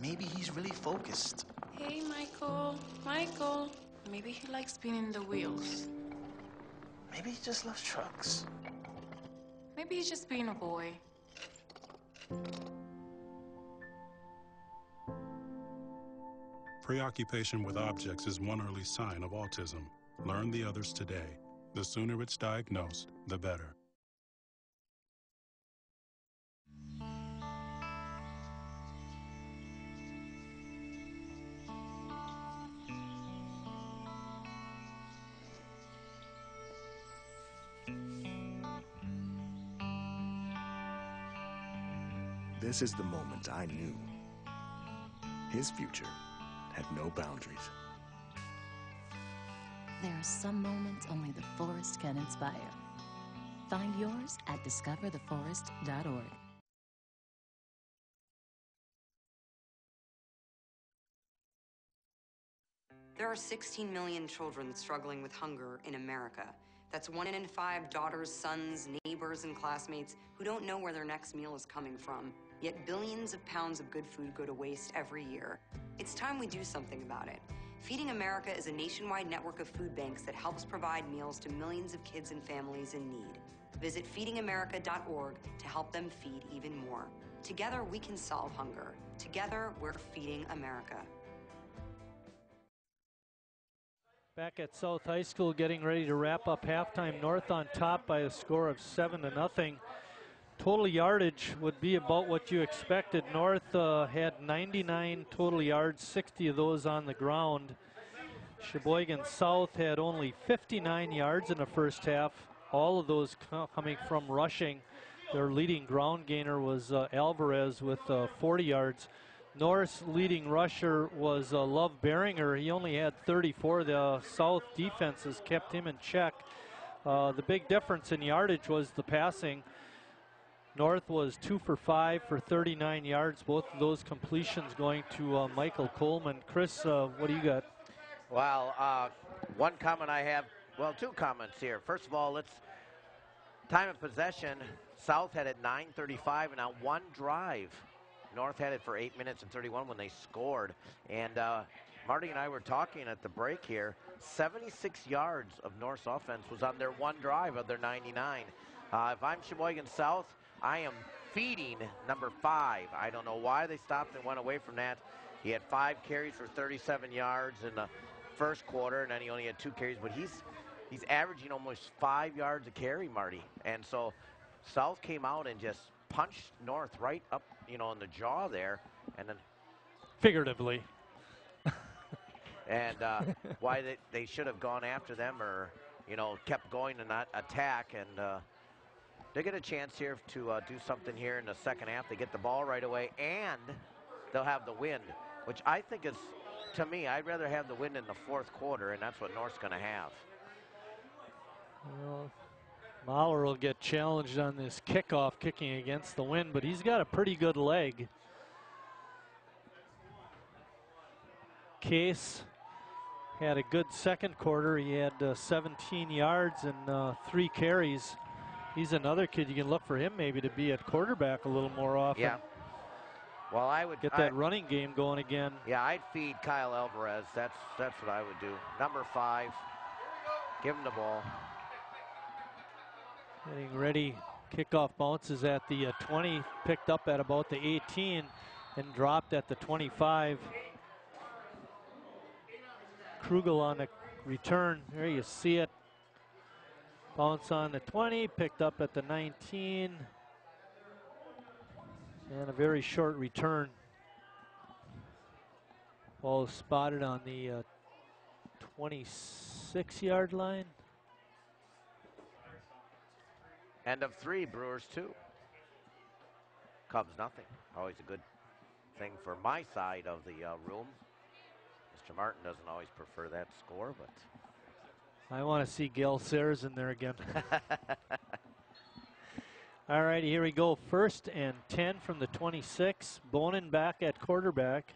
maybe he's really focused. Hey, Michael. Michael. Maybe he likes spinning the wheels. Maybe he just loves trucks. Maybe he's just being a boy. Preoccupation with objects is one early sign of autism. Learn the others today. The sooner it's diagnosed, the better. This is the moment I knew his future had no boundaries. There are some moments only the forest can inspire. Find yours at discovertheforest.org. There are 16 million children struggling with hunger in America. That's 1 in 5 daughters, sons, neighbors, and classmates who don't know where their next meal is coming from. Yet billions of pounds of good food go to waste every year. It's time we do something about it. Feeding America is a nationwide network of food banks that helps provide meals to millions of kids and families in need. Visit feedingamerica.org to help them feed even more. Together, we can solve hunger. Together, we're feeding America. Back at South High School, getting ready to wrap up halftime. North on top by a score of 7-0. Total yardage would be about what you expected. North had 99 total yards, 60 of those on the ground. Sheboygan South had only 59 yards in the first half, all of those coming from rushing. Their leading ground gainer was Alvarez with 40 yards. North's leading rusher was Love Beringer. He only had 34. The South defenses kept him in check. The big difference in yardage was the passing. North was 2 for 5 for 39 yards. Both of those completions going to Michael Coleman. Chris, what do you got? Well, one comment I have, well, two comments here. First of all, time of possession, South had it 9:35, and on one drive, North had it for 8 minutes and 31 when they scored. And Marty and I were talking at the break here. 76 yards of North's offense was on their one drive of their 99. If I'm Sheboygan South, I am feeding number 5. I don't know why they stopped and went away from that. He had 5 carries for 37 yards in the first quarter, and then he only had 2 carries. But he's averaging almost 5 yards a carry, Marty. And so South came out and just punched North right up, in the jaw there, and then figuratively. And why they should have gone after them, or kept going and not attack. And they get a chance here to do something here in the second half. They get the ball right away, and they'll have the win, which I think is, to me, I'd rather have the win in the fourth quarter, and that's what North's going to have. Well, Mahler will get challenged on this kickoff, kicking against the wind, but he's got a pretty good leg. Case had a good second quarter. He had 17 yards and 3 carries. He's another kid you can look for him maybe to be at quarterback a little more often. Yeah. Well, I would get that running game going again. Yeah, I'd feed Kyle Alvarez. That's what I would do. Number 5. Give him the ball. Getting ready. Kickoff bounces at the 20, picked up at about the 18 and dropped at the 25. Krugel on the return. There you see it. Bounce on the 20, picked up at the 19. And a very short return. Ball spotted on the 26-yard line. End of 3, Brewers 2. Cubs nothing. Always a good thing for my side of the room. Mr. Martin doesn't always prefer that score, but I want to see Gale Sayers in there again. All right, here we go. 1st and 10 from the 26. Bonin back at quarterback.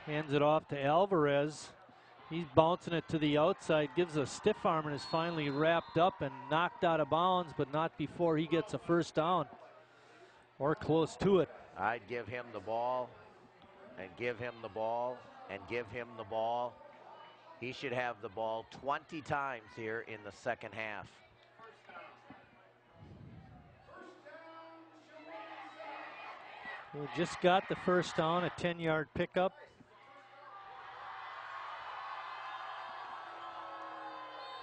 Hands it off to Alvarez. He's bouncing it to the outside, gives a stiff arm, and is finally wrapped up and knocked out of bounds, but not before he gets a first down or close to it. I'd give him the ball. and give him the ball and give him the ball. He should have the ball 20 times here in the second half. We just got the first down, a 10-yard pickup.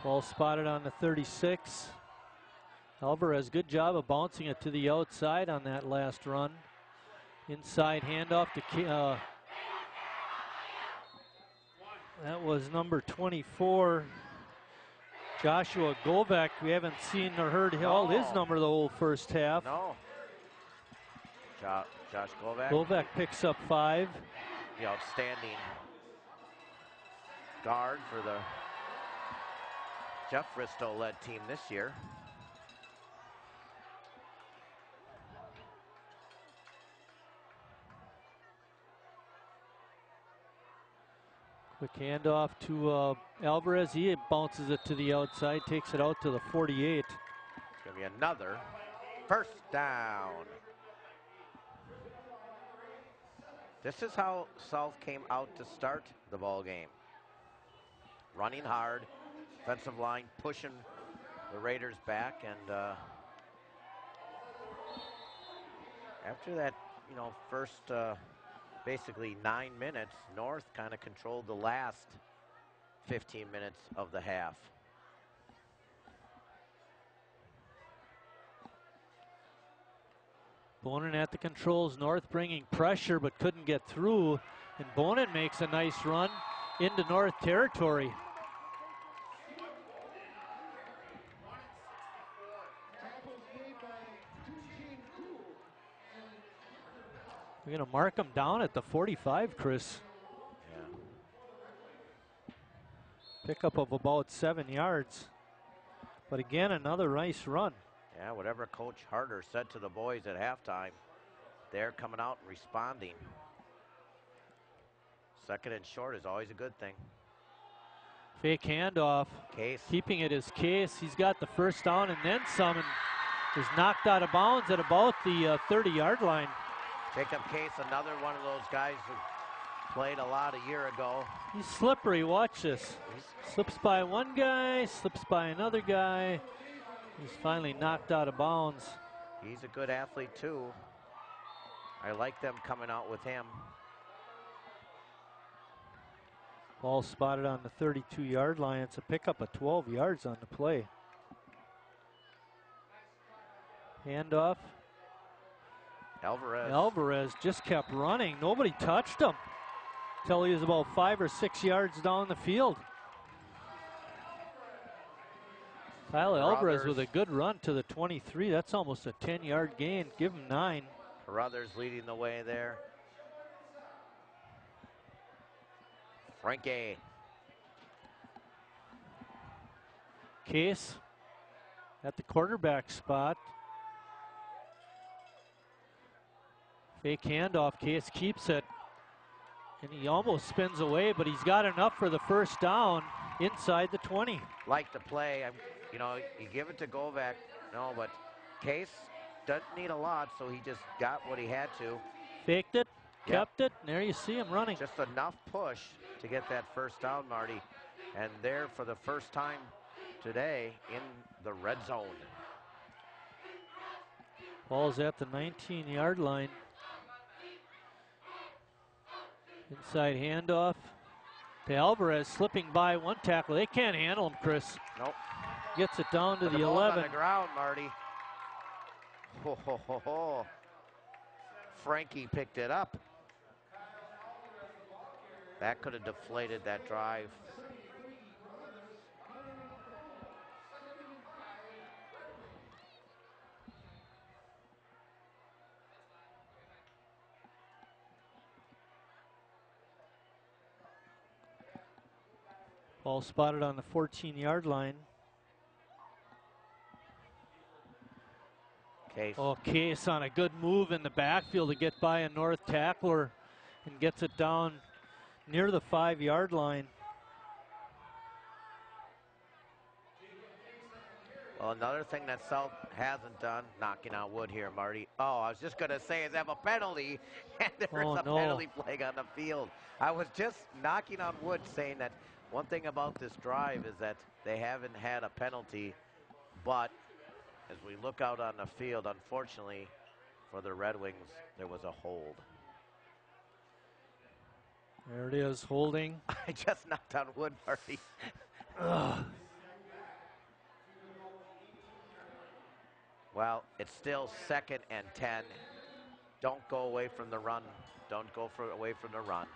Ball spotted on the 36. Alvarez, good job of bouncing it to the outside on that last run. Inside handoff to that was number 24, Joshua Govek. We haven't seen or heard all his number the whole first half. No. Josh Govek. Govek picks up 5. The outstanding guard for the Jeff Risto-led team this year. Quick handoff to Alvarez. He bounces it to the outside, takes it out to the 48. It's going to be another first down. This is how South came out to start the ball game. Running hard, offensive line pushing the Raiders back, and after that, first basically 9 minutes, North kind of controlled the last 15 minutes of the half. Bonin at the controls. North bringing pressure but couldn't get through. And Bonin makes a nice run into North territory. We're going to mark him down at the 45, Chris. Yeah. Pickup of about 7 yards. But again, another nice run. Yeah, whatever Coach Harder said to the boys at halftime, they're coming out and responding. Second and short is always a good thing. Fake handoff. Case. Keeping it is Case. He's got the first down and then some, and is knocked out of bounds at about the 30-yard line. Jacob Case, another one of those guys who played a lot a year ago. He's slippery. Watch this. Slips by one guy, slips by another guy. He's finally knocked out of bounds. He's a good athlete, too. I like them coming out with him. Ball spotted on the 32-yard line. It's a pickup of 12 yards on the play. Handoff. Alvarez just kept running. Nobody touched him until he was about 5 or 6 yards down the field. Kyle Alvarez with a good run to the 23. That's almost a 10-yard gain. Give him 9. Carruthers leading the way there. Frankie. Case at the quarterback spot. Fake handoff. Case keeps it. And he almost spins away, but he's got enough for the first down inside the 20. Like the play. You give it to Govek. No, but Case doesn't need a lot, so he just got what he had to. Faked it, kept it, and there you see him running. Just enough push to get that first down, Marty. And there for the first time today in the red zone. Ball's at the 19-yard line. Inside handoff to Alvarez, slipping by one tackle. They can't handle him, Chris. Nope. Gets it down to the 11. On the ground, Marty. Ho, ho, ho, ho. Frankie picked it up. That could have deflated that drive. Ball spotted on the 14-yard line. Case. Oh, Case on a good move in the backfield to get by a North tackler and gets it down near the 5-yard line. Well, another thing that South hasn't done, knocking on wood here, Marty. Oh, I was just going to say, is have a penalty, and there's a penalty flag on the field. I was just knocking on wood saying that one thing about this drive is that they haven't had a penalty, but as we look out on the field, unfortunately for the Red Wings, there was a hold. There it is, holding. I just knocked on wood, Marty. Well, it's still 2nd and 10. Don't go away from the run. Don't go away from the run.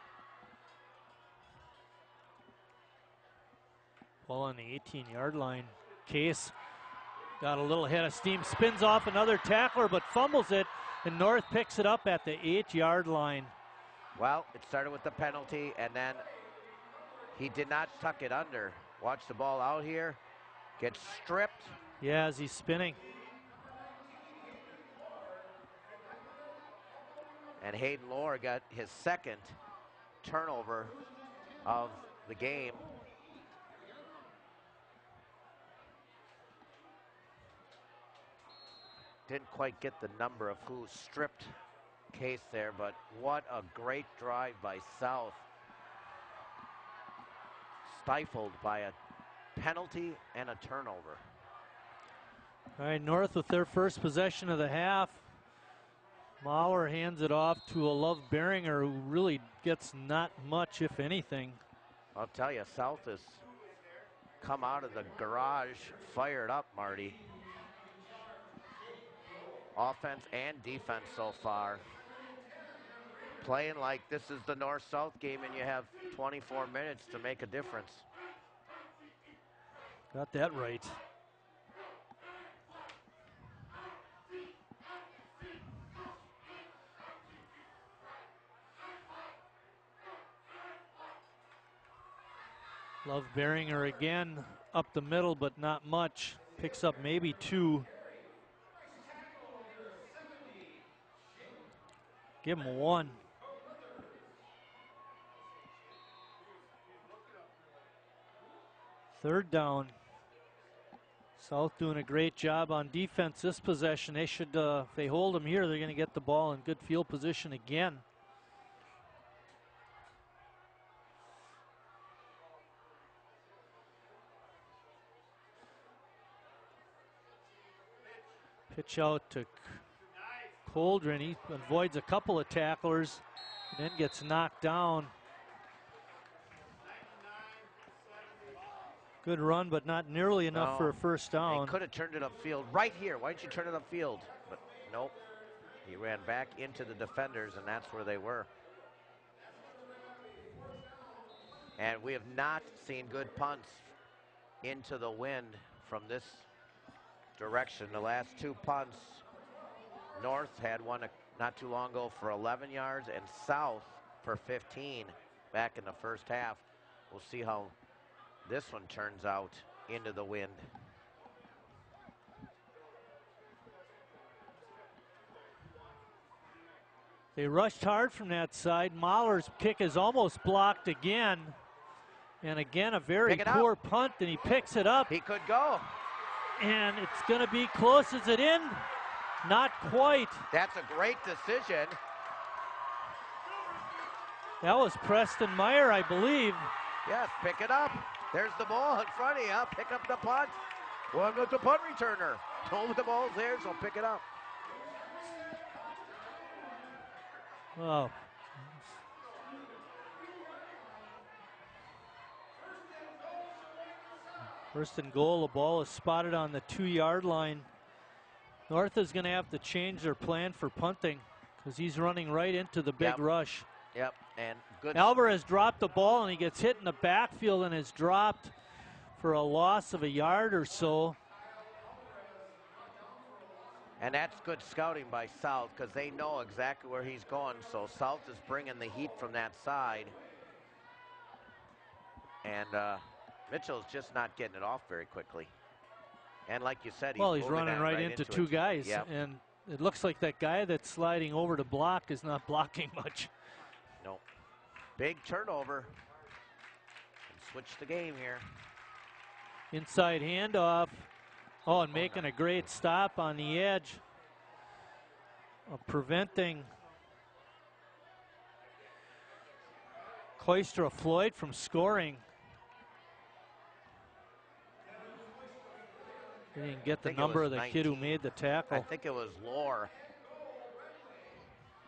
Ball on the 18-yard line. Case got a little head of steam, spins off another tackler, but fumbles it, and North picks it up at the 8-yard line. Well, it started with the penalty, and then he did not tuck it under. Watch the ball out here. Gets stripped. Yeah, as he's spinning. And Hayden Lohr got his 2nd turnover of the game. Didn't quite get the number of who stripped Case there, but what a great drive by South. Stifled by a penalty and a turnover. All right, North with their first possession of the half. Mahler hands it off to a Love Beringer, who really gets not much, if anything. I'll tell you, South has come out of the garage fired up, Marty. Offense and defense so far. Playing like this is the North-South game and you have 24 minutes to make a difference. Got that right. Love Beringer again, up the middle, but not much. Picks up maybe 2. Give him 1. Third down. South doing a great job on defense this possession. They should, if they hold them here, they're going to get the ball in good field position again. Pitch out to Coldren. He avoids a couple of tacklers and then gets knocked down. Good run, but not nearly enough for a first down. He could have turned it upfield right here. Why didn't you turn it upfield? But nope. He ran back into the defenders, and that's where they were. And we have not seen good punts into the wind from this direction. The last 2 punts, North had one not too long ago for 11 yards and South for 15 back in the first half. We'll see how this one turns out into the wind. They rushed hard from that side. Mahler's kick is almost blocked again. And again, a very poor punt, and he picks it up. He could go. And it's going to be close. Is it in? Not quite. That's a great decision. That was Preston Meyer, I believe. Yes, pick it up. There's the ball in front of you. Pick up the punt. Well, it's a punt returner. Told the ball's there, so pick it up. Oh. First and goal, the ball is spotted on the 2-yard line. North is going to have to change their plan for punting because he's running right into the big rush. Yep, and good. Alvarez dropped the ball and he gets hit in the backfield and is dropped for a loss of a yard or so. And that's good scouting by South because they know exactly where he's going. So South is bringing the heat from that side. And Mitchell's just not getting it off very quickly. And like you said, he's running right into 2 guys. Yep. And it looks like that guy that's sliding over to block is not blocking much. Nope. Big turnover. And switch the game here. Inside handoff. Oh, and making a great stop on the edge of preventing Cloystra Floyd from scoring. They didn't get the number of the 19. kid who made the tackle. I think it was Lore.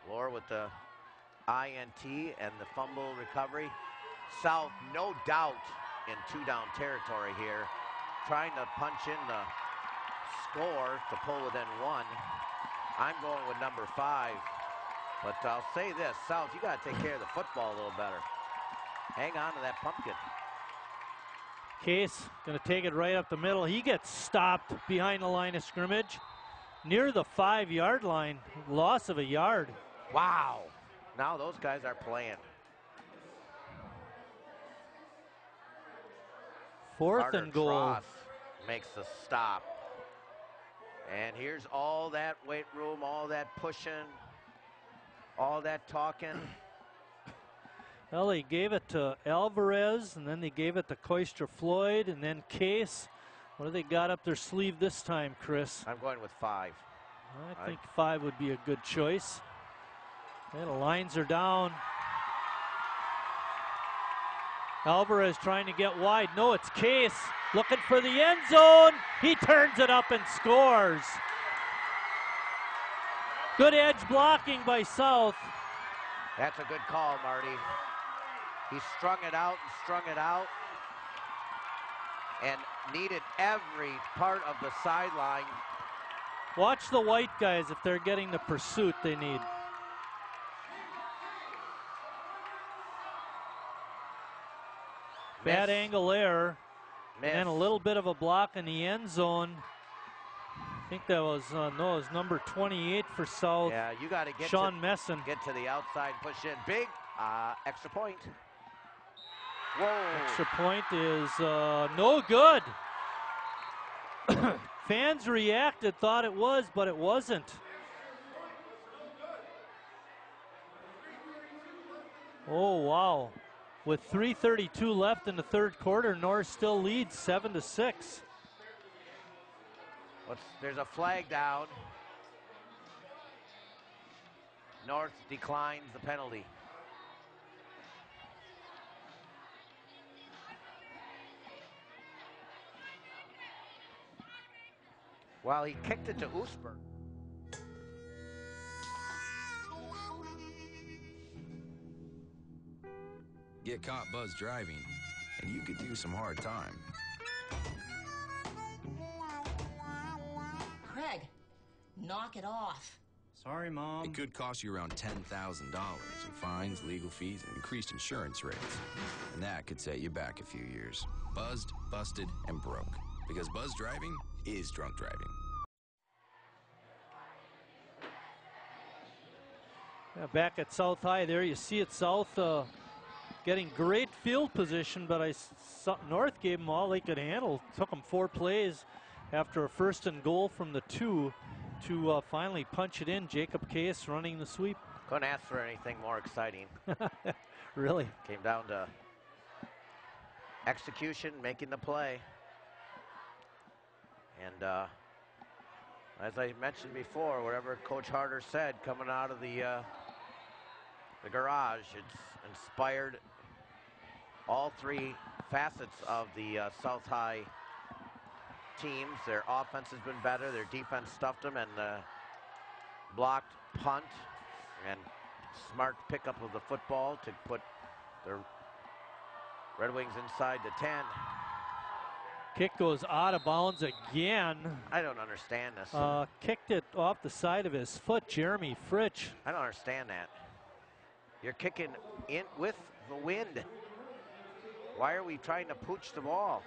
Lore with the INT and the fumble recovery. South, no doubt, in two-down territory here, trying to punch in the score to pull within one. I'm going with number 5, but I'll say this, South, you got to take care of the football a little better. Hang on to that pumpkin. Case going to take it right up the middle. He gets stopped behind the line of scrimmage near the 5-yard line. Loss of a yard. Wow. Now those guys are playing. Fourth Carter and goal. Tross makes the stop. And here's all that weight room, all that pushing, all that talking. Well, they gave it to Alvarez, and then they gave it to Cloystra Floyd, and then Case. What do they got up their sleeve this time, Chris? I'm going with 5. I think 5 would be a good choice. Okay, the lines are down. Alvarez trying to get wide. No, it's Case looking for the end zone. He turns it up and scores. Good edge blocking by South. That's a good call, Marty. He strung it out and strung it out and needed every part of the sideline. Watch the white guys if they're getting the pursuit they need. Bad angle there. And a little bit of a block in the end zone. I think that was, no, it was number 28 for South. Yeah, you got to get Sean Messon. Get to the outside, push in. Big extra point. Whoa. Extra point is no good. Fans reacted, thought it was, but it wasn't. Oh, wow. With 3:32 left in the third quarter, North still leads 7-6. There's a flag down. North declines the penalty. Well, he kicked it to Oosberg. Get caught buzz driving, and you could do some hard time. Craig, knock it off. Sorry, Mom. It could cost you around $10,000 in fines, legal fees, and increased insurance rates. And that could set you back a few years. Buzzed, busted, and broke. Because buzz driving is drunk driving. Yeah, back at South High there, you see it South getting great field position, but North gave them all they could handle. Took them 4 plays after a 1st and goal from the 2 to finally punch it in. Jacob Case running the sweep. Couldn't ask for anything more exciting. Really? Came down to execution, making the play. And as I mentioned before, whatever Coach Harder said coming out of the garage, it's inspired all 3 facets of the South High teams. Their offense has been better, their defense stuffed them, and the blocked punt and smart pickup of the football to put the Red Wings inside the 10. Kick goes out of bounds again. I don't understand this. Kicked it off the side of his foot, Jeremy Fritsch. I don't understand that. You're kicking in with the wind. Why are we trying to pooch the ball?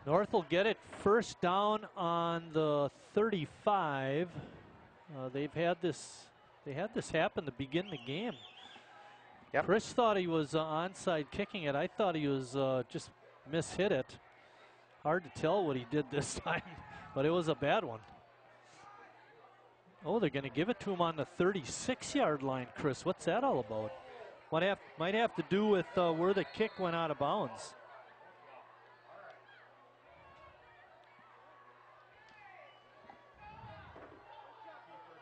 North will get it first down on the 35. They had this happen to begin the game. Yep. Chris thought he was onside kicking it. I thought he was just mishit it. Hard to tell what he did this time, but it was a bad one. Oh, they're going to give it to him on the 36-yard line, Chris. What's that all about? Might have to do with where the kick went out of bounds.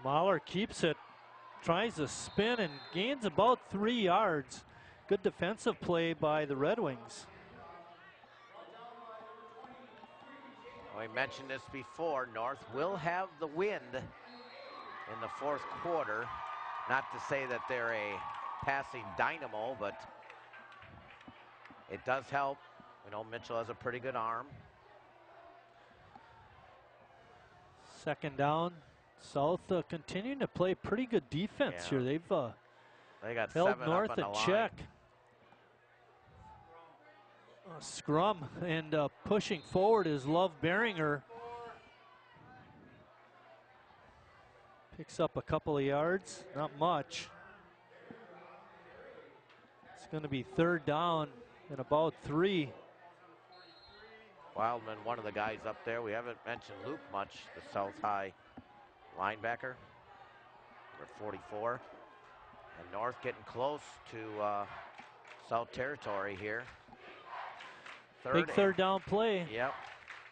Mahler keeps it, tries to spin and gains about 3 yards. Good defensive play by the Red Wings. We mentioned this before. North will have the wind in the fourth quarter. Not to say that they're a passing dynamo, but it does help. You know, Mitchell has a pretty good arm. Second down. South continuing to play pretty good defense here. They've they got held 7 North up on in the check. Scrum and pushing forward is Love Beringer. Picks up a couple of yards, not much. It's going to be third down and about 3. Wildman, one of the guys up there. We haven't mentioned Luke much, the South High linebacker, number 44. And North getting close to South territory here. Big third down play. Yep.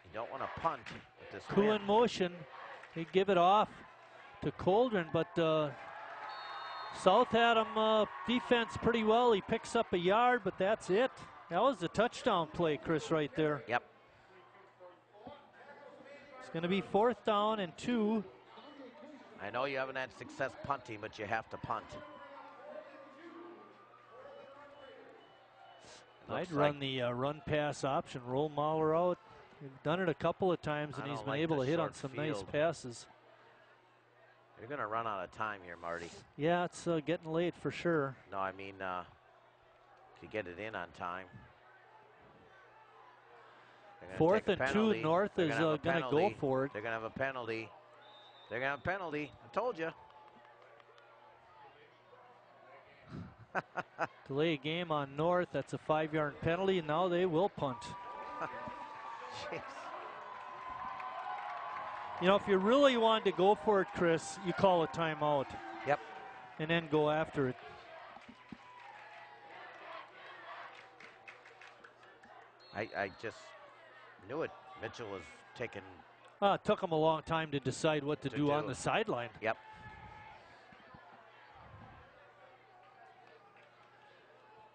You don't want to punt with this Coup wind. in motion. They give it off to Coldren, but South had him defense pretty well. He picks up a yard, but that's it. That was the touchdown play, Chris, right there. Yep. It's going to be fourth down and 2. I know you haven't had success punting, but you have to punt. I'd run the run-pass option, roll Mahler out. We've done it a couple of times, and he's been able to hit on some nice passes. You're going to run out of time here, Marty. Yeah, it's getting late for sure. No, I mean, to get it in on time. Fourth and 2, North is going to go for it. They're going to have a penalty. They're going to have a penalty. I told you. Delay game on North. That's a 5-yard penalty, and now they will punt. Jeez. You know, if you really wanted to go for it, Chris, you call a timeout. Yep. And then go after it. I just knew it. Mitchell was taking... It took him a long time to decide what to do on the sideline. Yep.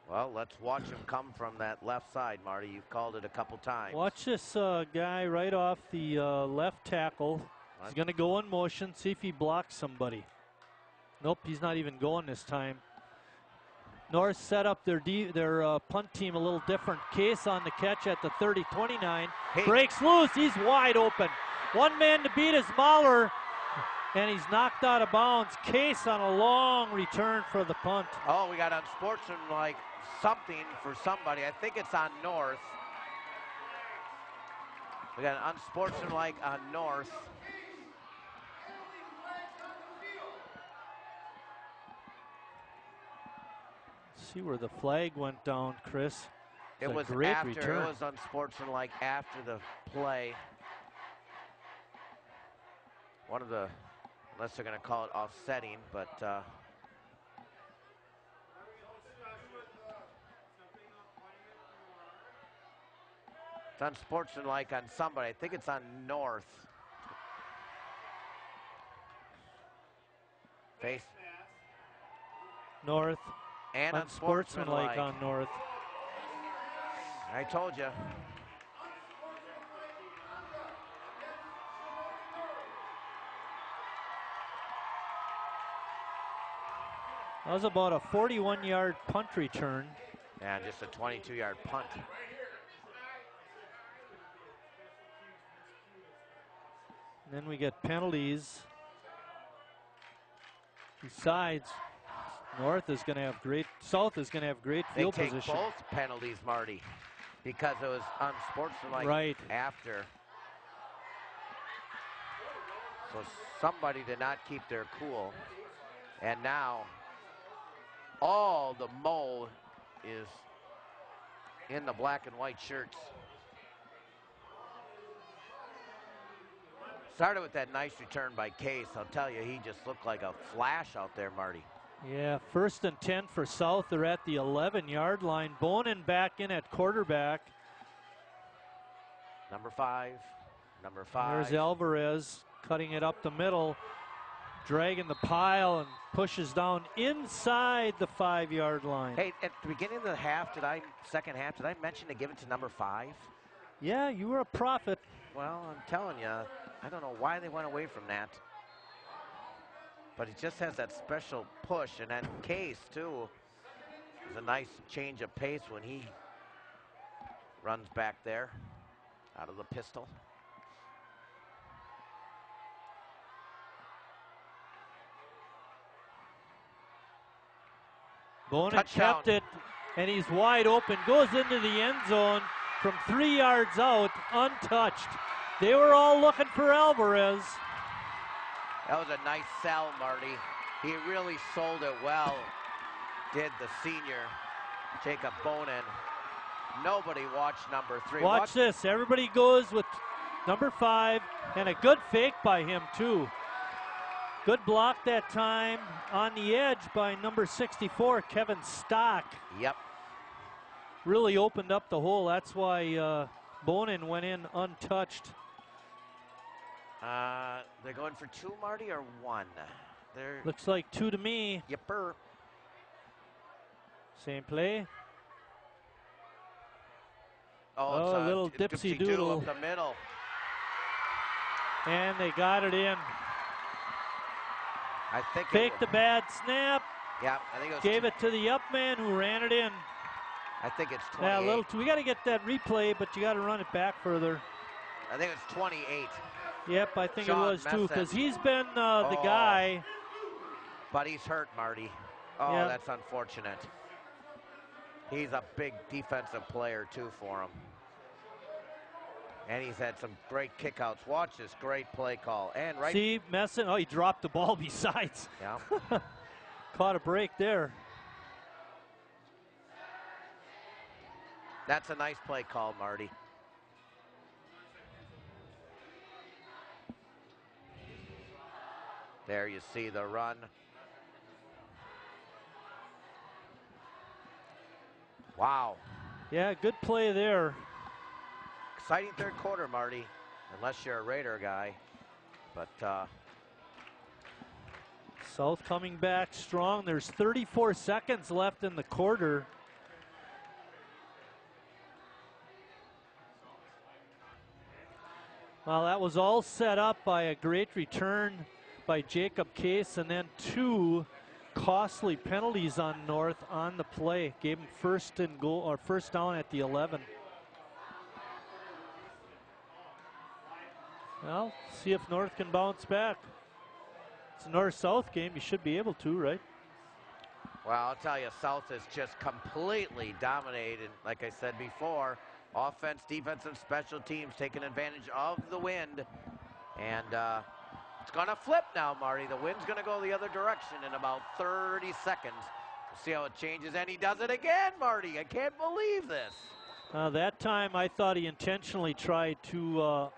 Well, let's watch him come from that left side, Marty. You've called it a couple times. Watch this guy right off the left tackle. He's going to go in motion, see if he blocks somebody. Nope, he's not even going this time. North set up their punt team a little different. Case on the catch at the 30-29. Breaks loose. He's wide open. One man to beat is Mahler, and he's knocked out of bounds. Case on a long return for the punt. Oh, we got unsportsmanlike something for somebody. I think it's on North. We got an unsportsmanlike on North. See where the flag went down, Chris. It was great after. return. It was unsportsmanlike after the play. One of the, unless they're going to call it offsetting, but it's unsportsmanlike on somebody. I think it's on North. Face. North. And unsportsmanlike on North. I told you. That was about a 41-yard punt return. And just a 22-yard punt. And then we get penalties. Besides, North is going to have great, South is going to have great field they take position. Both penalties, Marty, because it was unsportsmanlike right after. So somebody did not keep their cool. And now all the mold is in the black and white shirts. Started with that nice return by Case. I'll tell you, he just looked like a flash out there, Marty. Yeah, 1st and 10 for South. They're at the 11-yard line. Bonin back in at quarterback. Number 5. Number 5. There's Alvarez cutting it up the middle, dragging the pile and pushes down inside the 5-yard line. Hey, at the beginning of the half, second half, did I mention to give it to number 5? Yeah, you were a prophet. Well, I'm telling you, I don't know why they went away from that. But he just has that special push, and then Case, too. There's a nice change of pace when he runs back there out of the pistol. Bonin kept it, and he's wide open. Goes into the end zone from 3 yards out, untouched. They were all looking for Alvarez. That was a nice sell, Marty. He really sold it well, did the senior, Jacob Bonin. Nobody watched number 3. Watch this. Everybody goes with number 5, and a good fake by him, too. Good block that time on the edge by number 64, Kevin Stock. Yep. Really opened up the hole. That's why Bonin went in untouched. They're going for 2, Marty, or 1? Looks like 2 to me. Yepper. Same play. Oh, a little dipsy doodle up the middle. And they got it in. I think faked the bad snap. Yeah, I think it was. Gave it to the up man who ran it in. I think it's 28. Yeah, a little. We got to get that replay, but you got to run it back further. I think it's 28. Yep, I think Sean it was too, because Messon. he's been the guy. But he's hurt, Marty. Oh, Yeah. That's unfortunate. He's a big defensive player, too, for him. And he's had some great kickouts. Watch this great play call. And right. See, Messon, oh, he dropped the ball besides. Yeah. Caught a break there. That's a nice play call, Marty. There you see the run. Wow. Yeah, good play there. Exciting third quarter, Marty, unless you're a Raider guy. But South coming back strong. There's 34 seconds left in the quarter. Well, that was all set up by a great return by Jacob Case, and then 2 costly penalties on North on the play. Gave him first and goal, or first down at the 11. Well, see if North can bounce back. It's a North-South game. You should be able to, right? Well, I'll tell you, South has just completely dominated, like I said before. Offense, defense, and special teams taking advantage of the wind. And it's going to flip now, Marty. The wind's going to go the other direction in about 30 seconds. We'll see how it changes. And he does it again, Marty. I can't believe this. That time I thought he intentionally tried to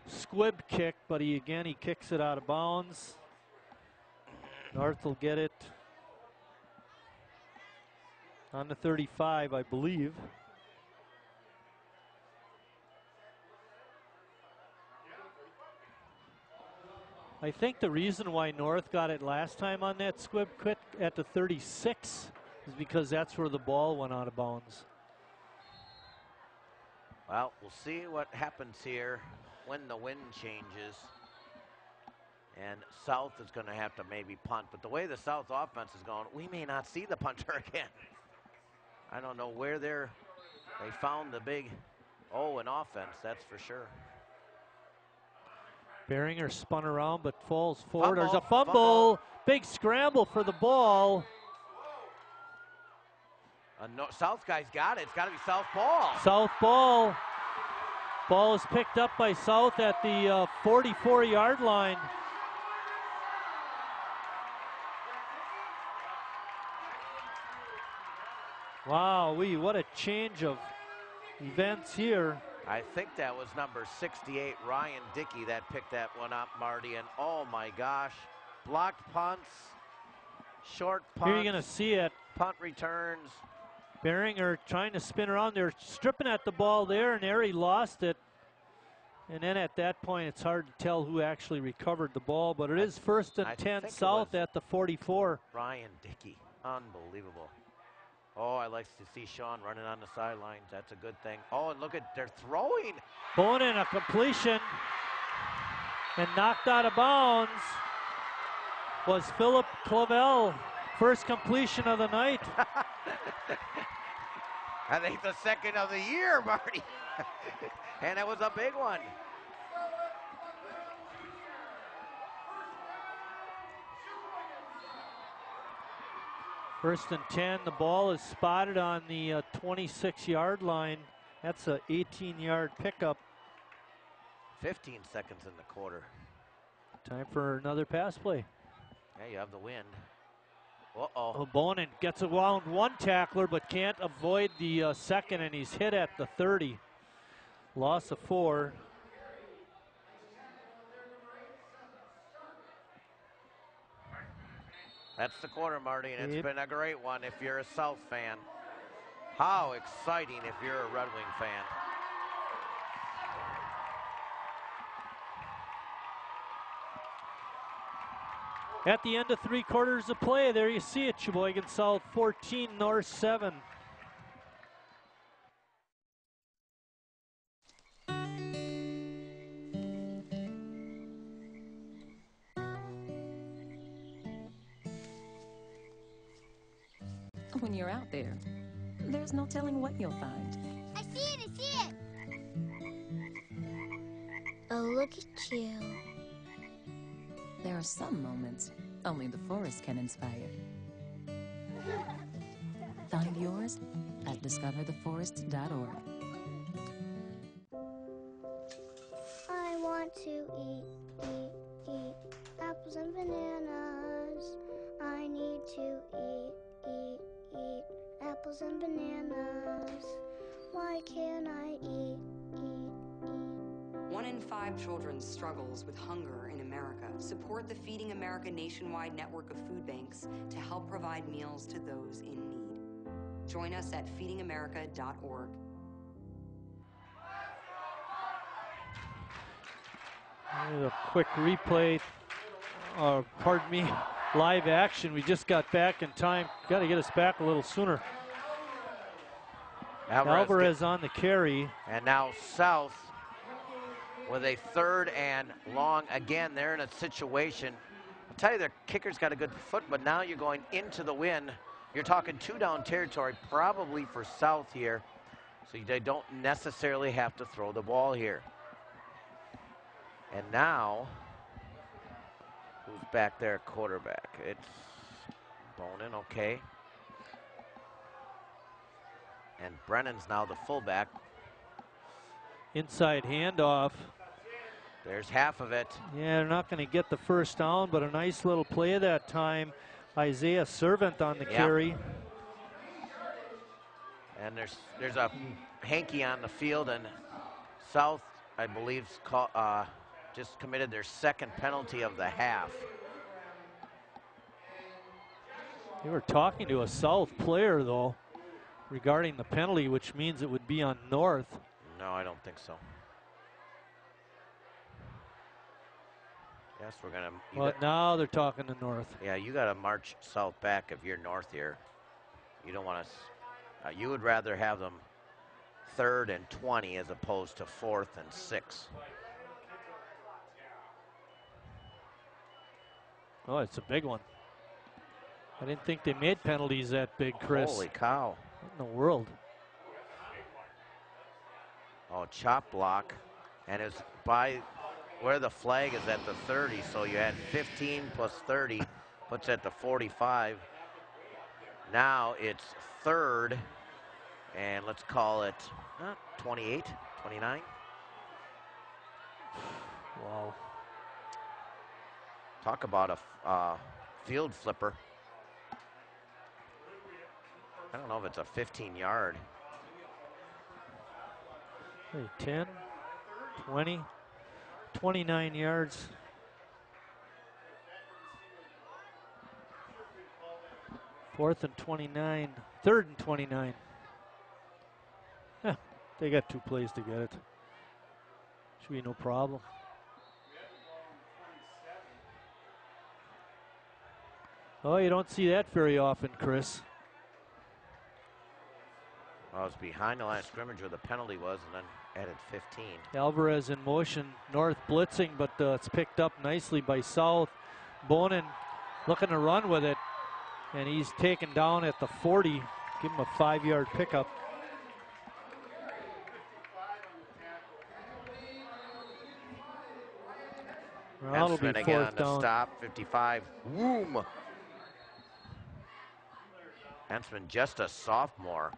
squib kick, but he kicks it out of bounds. North will get it on the 35, I believe. I think the reason why North got it last time on that squib kick at the 36 is because that's where the ball went out of bounds. Well, we'll see what happens here when the wind changes. And South is going to have to maybe punt. But the way the South offense is going, we may not see the punter again. I don't know where they found the big O in offense, that's for sure. Beringer spun around but falls forward. There's a fumble. Big scramble for the ball. South guy's got it. It's got to be South ball. South ball. Ball is picked up by South at the 44-yard line. Wow, what a change of events here. I think that was number 68, Ryan Dickey, that picked that one up, Marty. And oh my gosh, blocked punts, short punts. Here you're going to see it. Punt returns. Beringer trying to spin around. They're stripping at the ball there, and there he lost it. And then at that point, it's hard to tell who actually recovered the ball, but it is 1st and 10 South at the 44. Ryan Dickey, unbelievable. Oh, I like to see Sean running on the sidelines. That's a good thing. Oh, and look at, they're throwing. Bonin, a completion, and knocked out of bounds was Philip Clavel. First completion of the night. I think the second of the year, Marty. And it was a big one. First and 10, the ball is spotted on the 26-yard line. That's a 18-yard pickup. 15 seconds in the quarter. Time for another pass play. Yeah, you have the wind. Uh-oh. Oh, Bonin gets around one tackler but can't avoid the second, and he's hit at the 30. Loss of 4. That's the quarter, Marty, and it's been a great one if you're a South fan. How exciting if you're a Red Wing fan. At the end of 3 quarters of play, there you see it, Sheboygan South 14, North 7. When you're out there, there's no telling what you'll find. I see it, I see it. Oh, look at you. There are some moments only the forest can inspire. Find yours at discovertheforest.org. I want to eat apples and bananas. I need to eat apples and bananas. Why can't I eat? 1 in 5 children struggles with hunger in America. Support the Feeding America nationwide network of food banks to help provide meals to those in need. Join us at feedingamerica.org. Here's a quick replay, pardon me, live action. We just got back in time. Got to get us back a little sooner. Alvarez on the carry. And now South with a 3rd and long. Again, they're in a situation. I'll tell you, their kicker's got a good foot, but now you're going into the wind. You're talking 2-down territory, probably for South here. So they don't necessarily have to throw the ball here. And now, who's back there at quarterback? It's Bonin, okay. And Brennan's now the fullback. Inside handoff. There's half of it. Yeah, they're not going to get the first down, but a nice little play that time. Isaiah Servant on the carry. And there's a hanky on the field, and South, I believe, just committed their 2nd penalty of the half. They were talking to a South player, though, regarding the penalty, which means it would be on North. No, I don't think so. Yes, we're going to... But now they're talking to North. Yeah, you got to march South back if you're North here. You don't want to... you would rather have them 3rd and 20 as opposed to 4th and 6. Oh, it's a big one. I didn't think they made penalties that big, Chris. Holy cow. What in the world? Oh, chop block. And it's by where the flag is at the 30, so you had 15 plus 30, puts at the 45. Now it's 3rd, and let's call it 28, 29. Wow. Talk about a field flipper. I don't know if it's a 15-yard. Hey, 10, 20, 29 yards. Fourth and 29, third and 29. Yeah, they got 2 plays to get it. Should be no problem. Oh, you don't see that very often, Chris. Well, it was behind the line of scrimmage where the penalty was, and then added 15. Alvarez in motion, North blitzing, but it's picked up nicely by South. Bonin looking to run with it, and he's taken down at the 40. Give him a 5-yard pickup. Well, that'll be Hensman again on fourth the down. stop, 55. Woom! Hensman just a sophomore.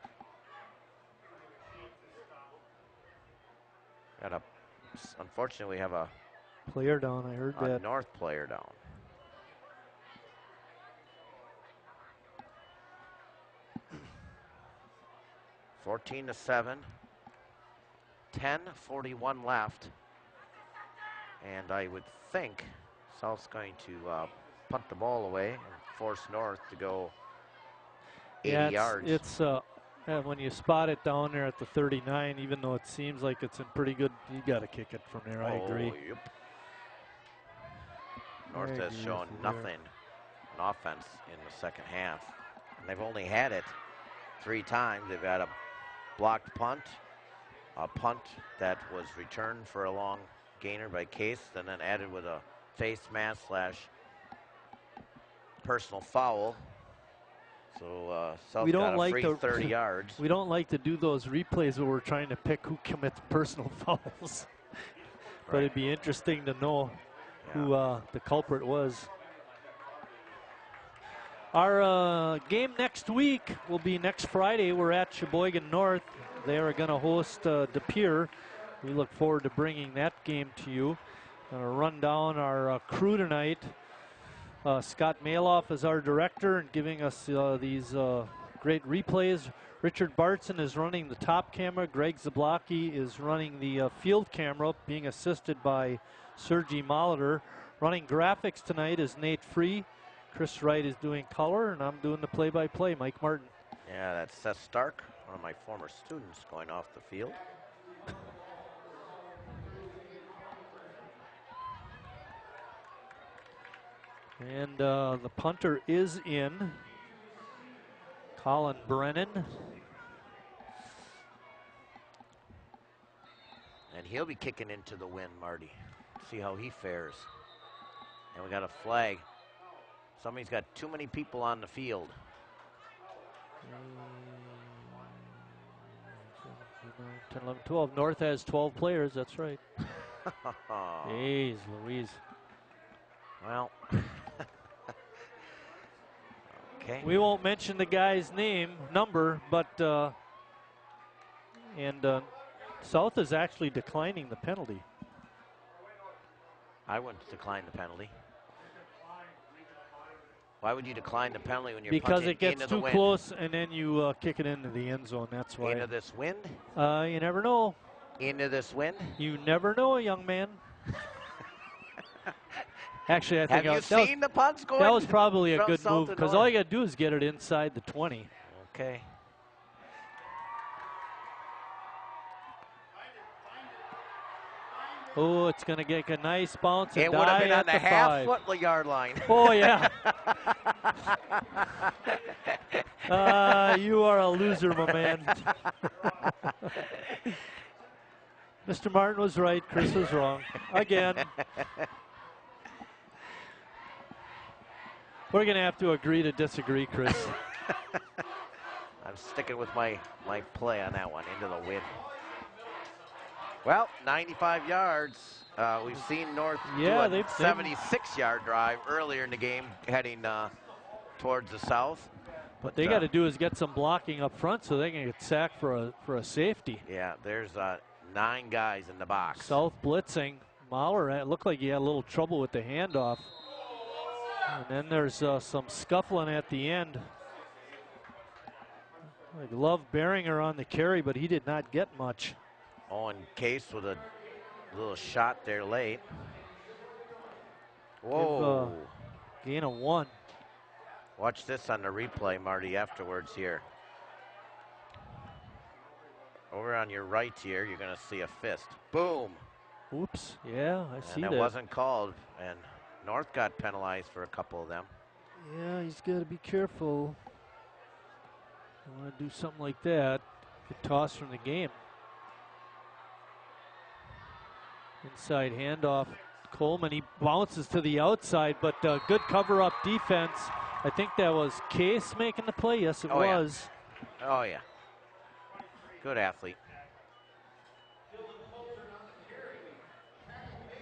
Unfortunately, we have a player down. I heard that. North player down. (14-7). 10:41 left. And I would think South's going to punt the ball away and force North to go 80 yards. It's when you spot it down there at the 39, even though it seems like it's in pretty good, you got to kick it from there. I agree. Yep. North has shown nothing on offense in the second half. And they've only had it 3 times. They've had a blocked punt, a punt that was returned for a long gainer by Case, and then added with a face mask / personal foul. So South got a free 30 yards. We don't like to do those replays where we're trying to pick who commits personal fouls. But it'd be interesting to know who the culprit was. Our game next week will be next Friday. We're at Sheboygan North. They are going to host De Pere. We look forward to bringing that game to you. Going to run down our crew tonight. Scott Maloff is our director and giving us these great replays. Richard Bartson is running the top camera. Greg Zablocki is running the field camera, being assisted by Sergey Molitor. Running graphics tonight is Nate Free. Chris Wright is doing color, and I'm doing the play-by-play, Mike Martin. Yeah, that's Seth Stark, one of my former students, going off the field. And the punter is in, Colin Brennan. And he'll be kicking into the wind, Marty. See how he fares. And we got a flag. Somebody's got too many people on the field. 10, 11, 12. North has 12 players, that's right. Jeez Louise. Well, okay. We won't mention the guy's number, but South is actually declining the penalty. I wouldn't decline the penalty. Why would you decline the penalty when you're because punting it gets into the too wind? Close, and then you kick it into the end zone. That's why. Into this wind? You never know. Into this wind? You never know, young man. Actually, I think Have you seen the punts going? That was probably a from good south move to because north? all you got to do is get it inside the 20. Okay. Oh, it's going to get a nice bounce and It would have been on the at the half-foot yard line. Oh, yeah. You are a loser, my man. Mr. Martin was right. Chris was wrong. Again. We're going to have to agree to disagree, Chris. I'm sticking with my play on that one, into the wind. Well, 95 yards. We've seen North do a 76-yard drive earlier in the game, heading towards the south. What they got to do is get some blocking up front so they can get sacked for a safety. Yeah, there's 9 guys in the box. South blitzing. Mahler, it looked like he had a little trouble with the handoff. And then there's some scuffling at the end. I love Beringer on the carry, but he did not get much. Owen Case with a little shot there late. Whoa. Gain of 1. Watch this on the replay, Marty, afterwards here. Over on your right here, you're going to see a fist. Boom. Oops. Yeah, I see that. And it wasn't called, and North got penalized for a couple of them. Yeah, he's got to be careful. I want to do something like that. Get tossed from the game. Inside handoff. Coleman, he bounces to the outside, but good cover-up defense. I think that was Case making the play. Yes, it was. Yeah. Oh, yeah. Good athlete.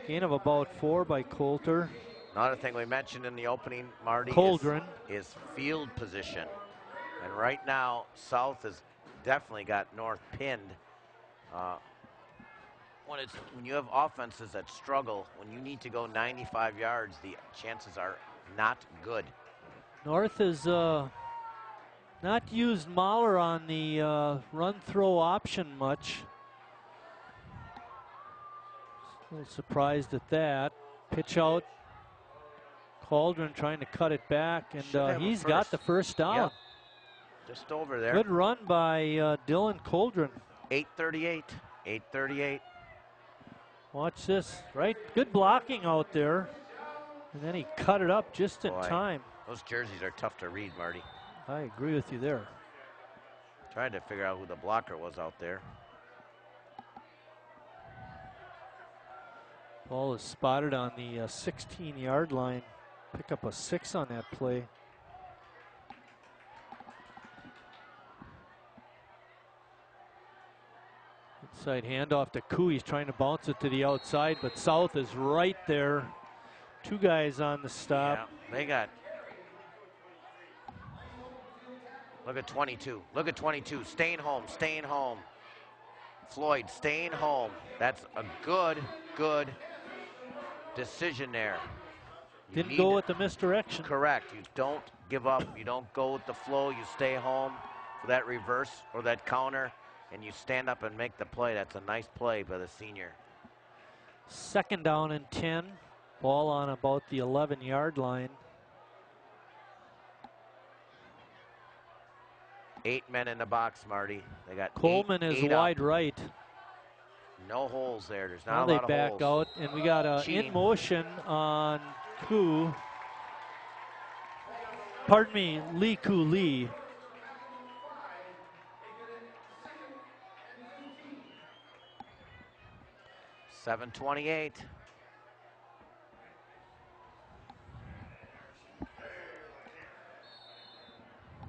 Gain of about 4 by Coulter. Another thing we mentioned in the opening, Marty, is field position. And right now, South has definitely got North pinned. When you have offenses that struggle, when you need to go 95 yards, the chances are not good. North has not used Mahler on the run-throw option much. A little surprised at that. Pitch out. Cauldron trying to cut it back, and he's got the first down. Yep. Just over there. Good run by Dylan Cauldron. 8:38. 8:38. Watch this, right? Good blocking out there. And then he cut it up just in time. Those jerseys are tough to read, Marty. I agree with you there. Tried to figure out who the blocker was out there. Ball is spotted on the 16-yard line. Pick up a 6 on that play. Inside handoff to Koo. He's trying to bounce it to the outside, but South is right there. 2 guys on the stop. Yeah, they got. Look at 22. Look at 22. Staying home. Staying home. Floyd staying home. That's a good decision there. Didn't go with the misdirection. Correct. You don't give up. You don't go with the flow. You stay home for that reverse or that counter, and you stand up and make the play. That's a nice play by the senior. 2nd down and 10. Ball on about the 11-yard line. 8 men in the box, Marty. They got Coleman is wide right. No holes there. There's not now a lot they of back holes. out, and we got a in motion on Koo. Pardon me, Lee Koo Lee. .728.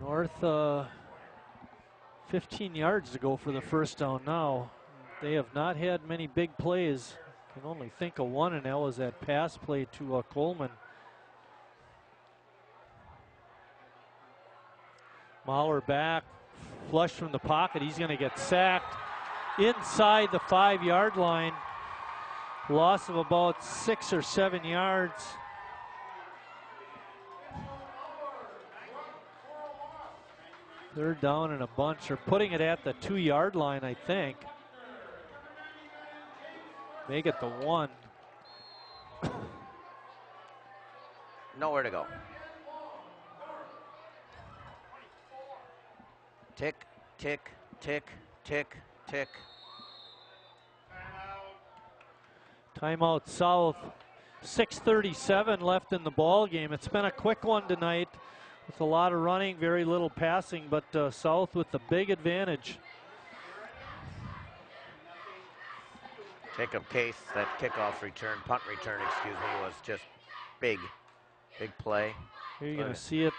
North 15 yards to go for the first down now. They have not had many big plays. Can only think of one, and that was that pass play to Coleman. Mahler back, flush from the pocket. He's going to get sacked inside the 5-yard line. Loss of about 6 or 7 yards. Third down and a bunch. They're putting it at the 2-yard line, I think. Make it the 1. Nowhere to go. Tick, tick, tick, tick, tick. Timeout South. 6:37 left in the ball game. It's been a quick one tonight with a lot of running, very little passing, but South with the big advantage. Jacob Case, that kickoff return, punt return, excuse me, was just big play. Here you're going to see it.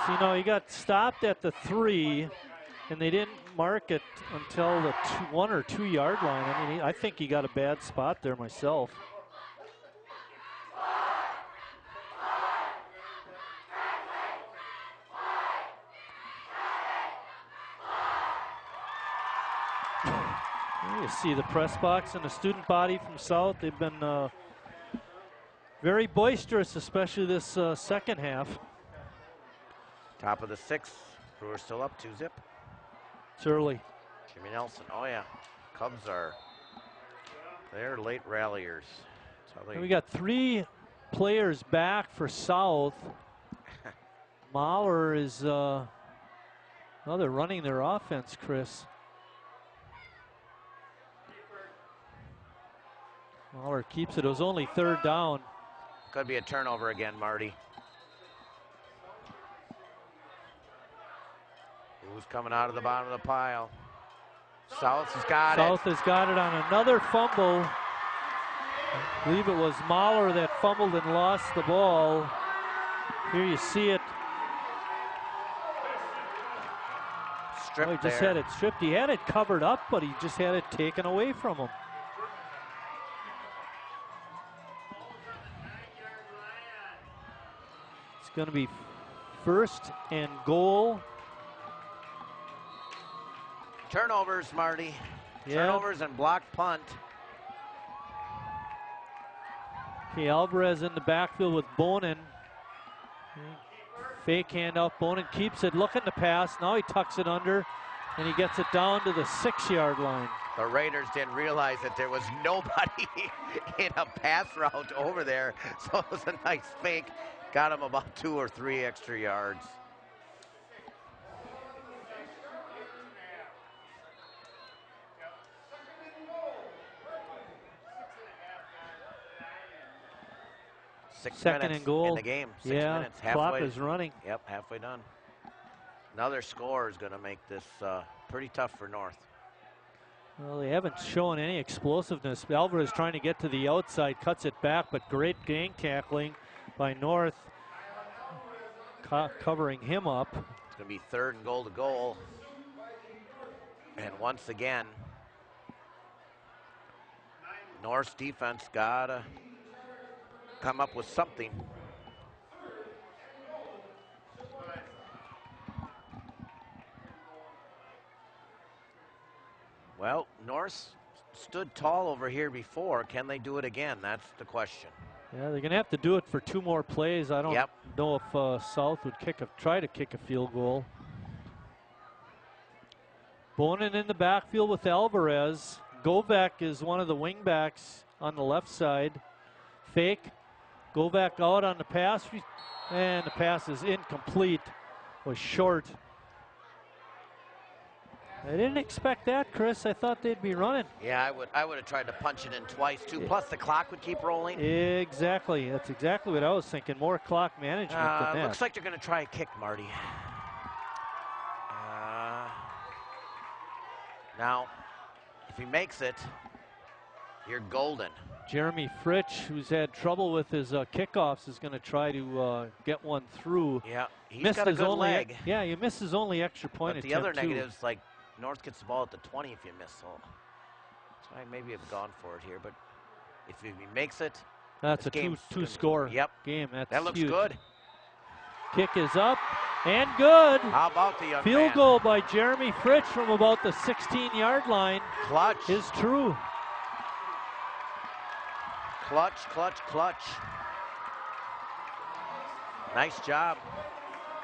See, no, he got stopped at the 3, and they didn't mark it until the 1 or 2 yard line. I mean, I think he got a bad spot there myself. You see the press box and the student body from South. They've been very boisterous, especially this second half. Top of the 6th. Brewers still up 2-zip. It's early. Jimmy Nelson, oh yeah. Cubs they're late ralliers. That's how We got 3 players back for South. Mahler is, they're running their offense, Chris. Mahler keeps it. It was only 3rd down. Could be a turnover again, Marty. Who's coming out of the bottom of the pile? South has got it. South has got it on another fumble. I believe it was Mahler that fumbled and lost the ball. Here you see it. Stripped he just had it stripped. He had it covered up, but he just had it taken away from him. It's going to be 1st and goal. Turnovers, Marty. Yeah. Turnovers and blocked punt. Okay, Alvarez in the backfield with Bonin. Fake handoff. Bonin keeps it, looking to pass. Now he tucks it under, and he gets it down to the 6-yard line. The Raiders didn't realize that there was nobody in a pass route over there, so it was a nice fake. Got him about 2 or 3 extra yards. Second and goal in the game. 6 yeah, minutes. Clock is running. Yep, halfway done. Another score is going to make this pretty tough for North. Well, they haven't shown any explosiveness. Alvarez trying to get to the outside, cuts it back, but great gang tackling by North, covering him up. It's going to be 3rd and goal to goal. And once again, North's defense got to come up with something. Well, North stood tall over here before. Can they do it again? That's the question. Yeah, they're going to have to do it for 2 more plays. I don't know if South would try to kick a field goal. Bonin in the backfield with Alvarez. Govek is one of the wingbacks on the left side. Fake. Govek out on the pass, and the pass is incomplete. Was short. I didn't expect that, Chris. I thought they'd be running. Yeah, I would have tried to punch it in twice too. Plus the clock would keep rolling. Exactly. That's exactly what I was thinking. More clock management than that. Looks like they're going to try a kick, Marty. Now, if he makes it, you're golden. Jeremy Fritsch, who's had trouble with his kickoffs, is going to try to get one through. Yeah, he's got a good leg. Yeah, he missed his only extra point But attempt. the other negatives, like North gets the ball at the 20 if you miss. So that's why I maybe have gone for it here. But if he makes it, that's a two-score game. That looks huge. good. Kick is up and good. How about the young Field man? goal by Jeremy Fritsch from about the 16-yard line. Clutch. Is true. Clutch, clutch, clutch. Nice job.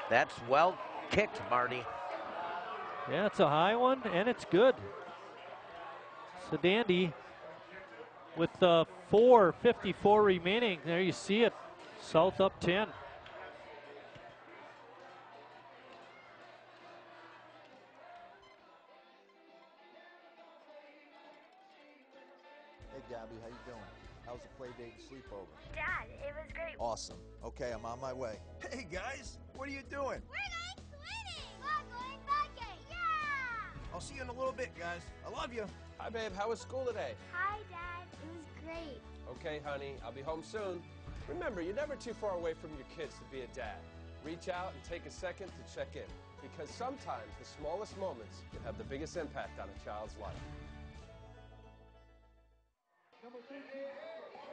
That's well kicked, Marty. Yeah, it's a high one, and it's good. It's a dandy. With 4:54 remaining, there you see it. South up 10. Hey, Gabby, how you doing? How's the play date and sleepover? Dad, it was great. Awesome. Okay, I'm on my way. Hey, guys, what are you doing? We're going swimming. We're going biking. Yeah! I'll see you in a little bit, guys. I love you. Hi, babe. How was school today? Hi, Dad. It was great. Okay, honey. I'll be home soon. Remember, you're never too far away from your kids to be a dad. Reach out and take a second to check in, because sometimes the smallest moments can have the biggest impact on a child's life.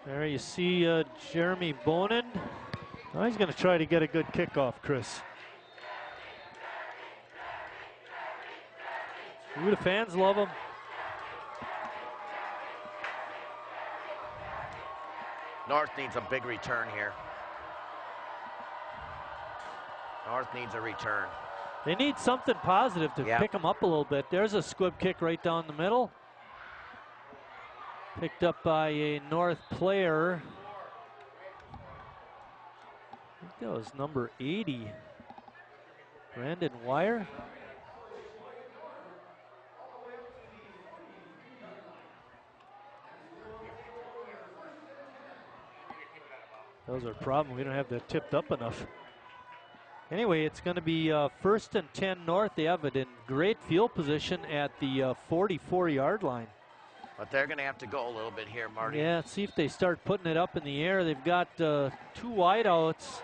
There you see Jeremy Bonin. Oh, he's going to try to get a good kickoff, Chris. Ooh, the fans love him. North needs a big return here. North needs a return. They need something positive to pick them up a little bit. There's a squib kick right down the middle. Picked up by a North player. I think that was number 80, Brandon Wire. That was our problem. We don't have that tipped up enough. Anyway, it's going to be 1st and 10 North. They have it in great field position at the 44-yard line. But they're going to have to go a little bit here, Marty. Yeah, see if they start putting it up in the air. They've got 2 wideouts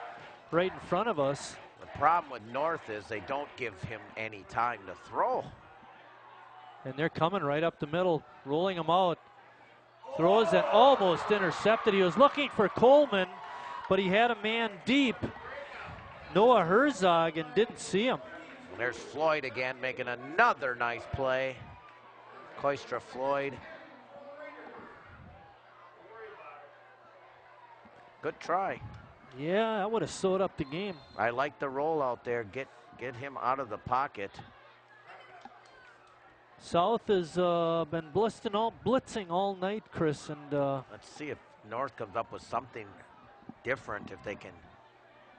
right in front of us. The problem with North is they don't give him any time to throw. And they're coming right up the middle, rolling him out. Throws and almost intercepted. He was looking for Coleman, but he had a man deep, Noah Herzog, and didn't see him. And there's Floyd again making another nice play. Koistra Floyd. Good try. Yeah, I would have sewed up the game. I like the roll out there. Get him out of the pocket. South has been blitzing all night, Chris. And let's see if North comes up with something different. If they can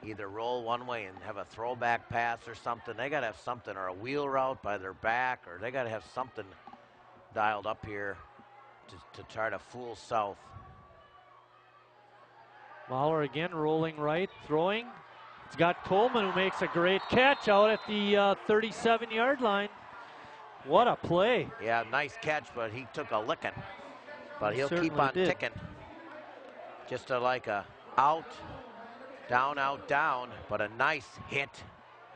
either roll one way and have a throwback pass or something. They got to have something, or a wheel route by their back, or they got to have something dialed up here to try to fool South. Mahler again rolling right, throwing. It's got Coleman, who makes a great catch out at the 37-yard line. What a play. Yeah, nice catch, but he took a licking. But he'll keep on ticking. Just like a out, down, but a nice hit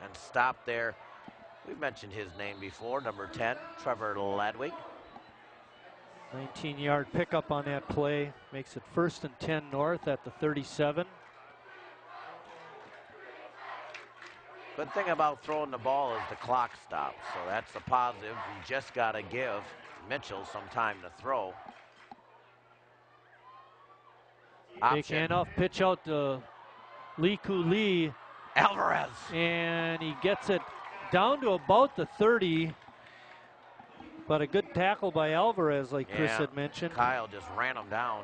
and stop there. We've mentioned his name before, number 10, Trevor Ladwig. 19-yard pickup on that play. Makes it 1st and 10 North at the 37. Good thing about throwing the ball is the clock stops, so that's a positive. You just got to give Mitchell some time to throw. Big handoff, pitch out to Lee Cooley. Alvarez. And he gets it down to about the 30. But a good tackle by Alvarez, like Chris had mentioned. Kyle just ran him down.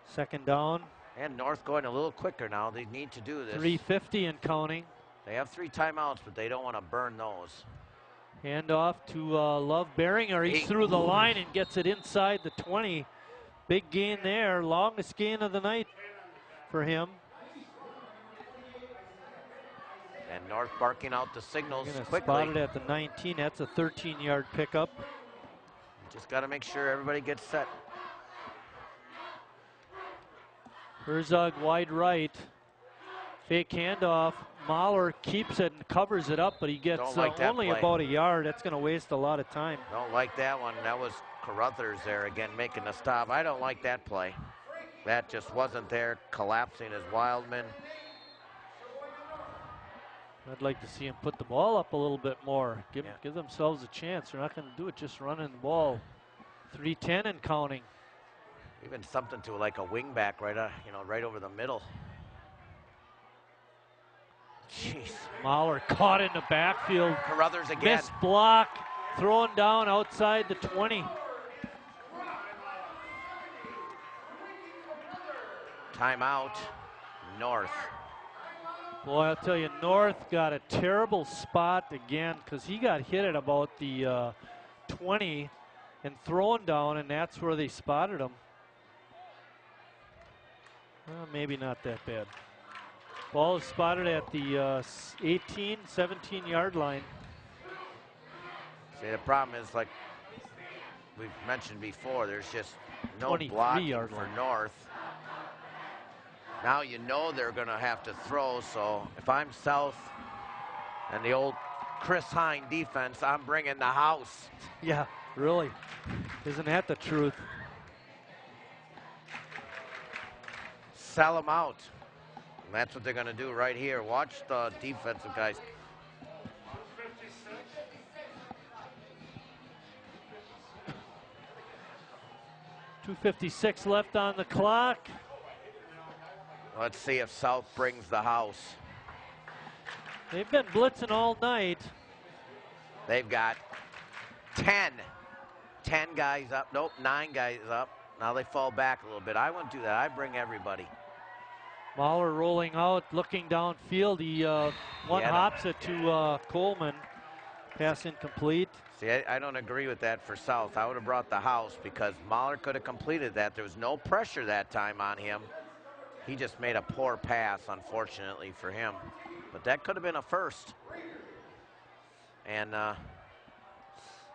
Second down. And North going a little quicker now. They need to do this. 3:50 and counting. They have 3 timeouts, but they don't want to burn those. Handoff to Love Beringer. He's through the line and gets it inside the 20. Big gain there. Longest gain of the night for him. And North barking out the signals quickly. Spotted at the 19. That's a 13-yard pickup. Just got to make sure everybody gets set. Herzog wide right. Fake handoff. Mahler keeps it and covers it up, but he gets only about a yard. That's going to waste a lot of time. Don't like that one. That was Carruthers there again making a stop. I don't like that play. That just wasn't there, collapsing as Wildman. I'd like to see him put the ball up a little bit more. Give themselves a chance. They're not going to do it just running the ball. 3:10 and counting. Even something to like a wing back right over the middle. Jeez. Mahler caught in the backfield. Carruthers again. Missed block. Thrown down outside the 20. Timeout. North. Boy, I'll tell you, North got a terrible spot again because he got hit at about the 20 and thrown down, and that's where they spotted him. Well, maybe not that bad. Ball is spotted at the 18, 17-yard line. See, the problem is, like we've mentioned before, there's just no blocking for North. Now you know they're going to have to throw, so if I'm South and the old Chris Hine defense, I'm bringing the house. Yeah, really. Isn't that the truth? Sell them out. And that's what they're going to do right here. Watch the defensive guys. .256 left on the clock. Let's see if South brings the house. They've been blitzing all night. They've got 10 guys up. Nope, 9 guys up. Now they fall back a little bit. I wouldn't do that. I bring everybody. Mahler rolling out, looking downfield. He one-hops it to Coleman. Pass incomplete. See, I don't agree with that for South. I would have brought the house because Mahler could have completed that. There was no pressure that time on him. He just made a poor pass, unfortunately, for him. But that could have been a first. And I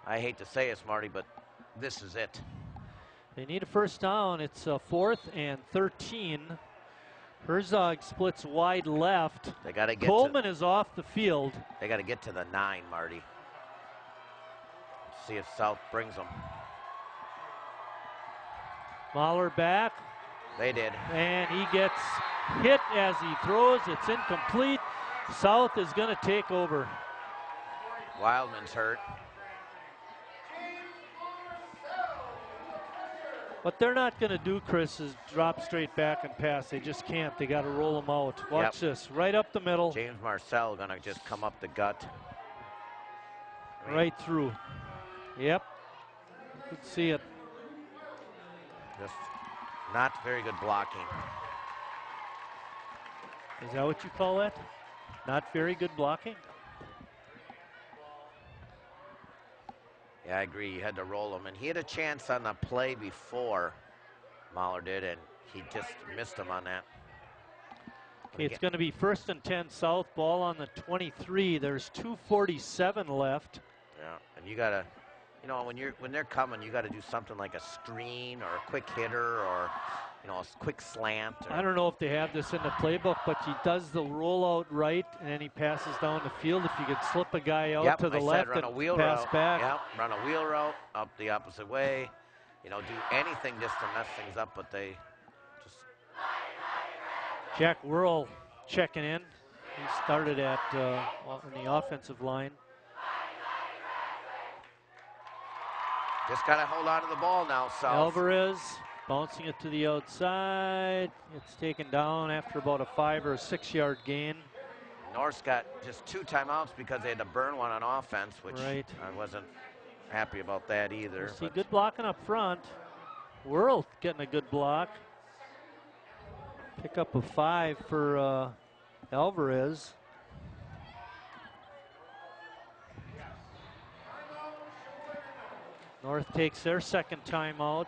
hate to say it, Marty, but this is it. They need a first down. It's 4th and 13. Herzog splits wide left. They got to get. Coleman is off the field. They got to get to the 9, Marty. See if South brings them. Mahler back. They did. And he gets hit as he throws. It's incomplete. South is going to take over. Wildman's hurt. What they're not going to do, Chris, is drop straight back and pass. They just can't. They got to roll them out. Watch this. Right up the middle. James Marcel going to just come up the gut. Right through. Yep. You can see it. Just not very good blocking. Is that what you call that? Not very good blocking? Yeah, I agree. You had to roll him. And he had a chance on the play before Mahler did, and he just missed him on that. Okay, it's going to be 1st and 10 South. Ball on the 23. There's 2:47 left. Yeah, and you got to, you know, when they're coming, you got to do something like a screen or a quick hitter or, you know, a quick slant. I don't know if they have this in the playbook, but he does the rollout right, and then he passes down the field. If you could slip a guy out to the left and pass back. Yep, run a wheel route up the opposite way. You know, do anything just to mess things up, but they just... Jack Whirl checking in. He started at on the offensive line. Just got to hold on to the ball now, South. Alvarez bouncing it to the outside. It's taken down after about a 5 or 6 yard gain. North's got just 2 timeouts because they had to burn one on offense, which right. I wasn't happy about that either. See, good blocking up front. Whirl getting a good block. Pick up a 5 for Alvarez. North takes their second timeout.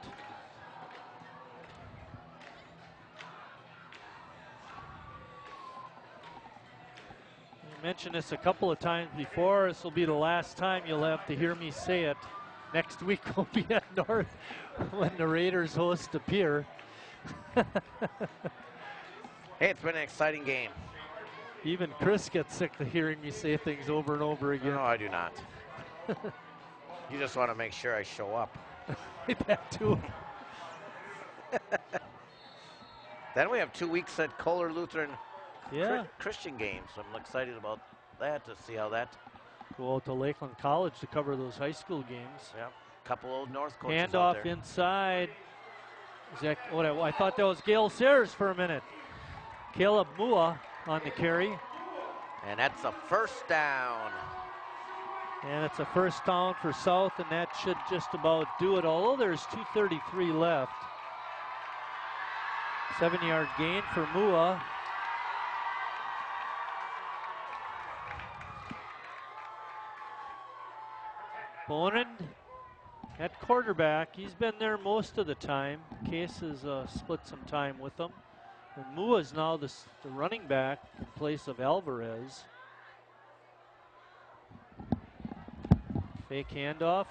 I mentioned this a couple of times before. This will be the last time you'll have to hear me say it. Next week we'll be at North when the Raiders host a Pier. Hey, it's been an exciting game. Even Chris gets sick of hearing me say things over and over again. No, I do not. You just want to make sure I show up. That too. Then we have 2 weeks at Kohler Lutheran Christian games. So I'm excited about that to see how that. Go out to Lakeland College to cover those high school games. Yeah, a couple old North coaches Hand out off there. inside. I thought that was Gale Sayers for a minute. Caleb Mua on the carry. And that's a first down. And it's a first down for South, and that should just about do it, although there's 2:33 left. 7-yard gain for Mua. Bonin at quarterback. He's been there most of the time. Case has split some time with him. And Mua is now the running back in place of Alvarez. Fake handoff.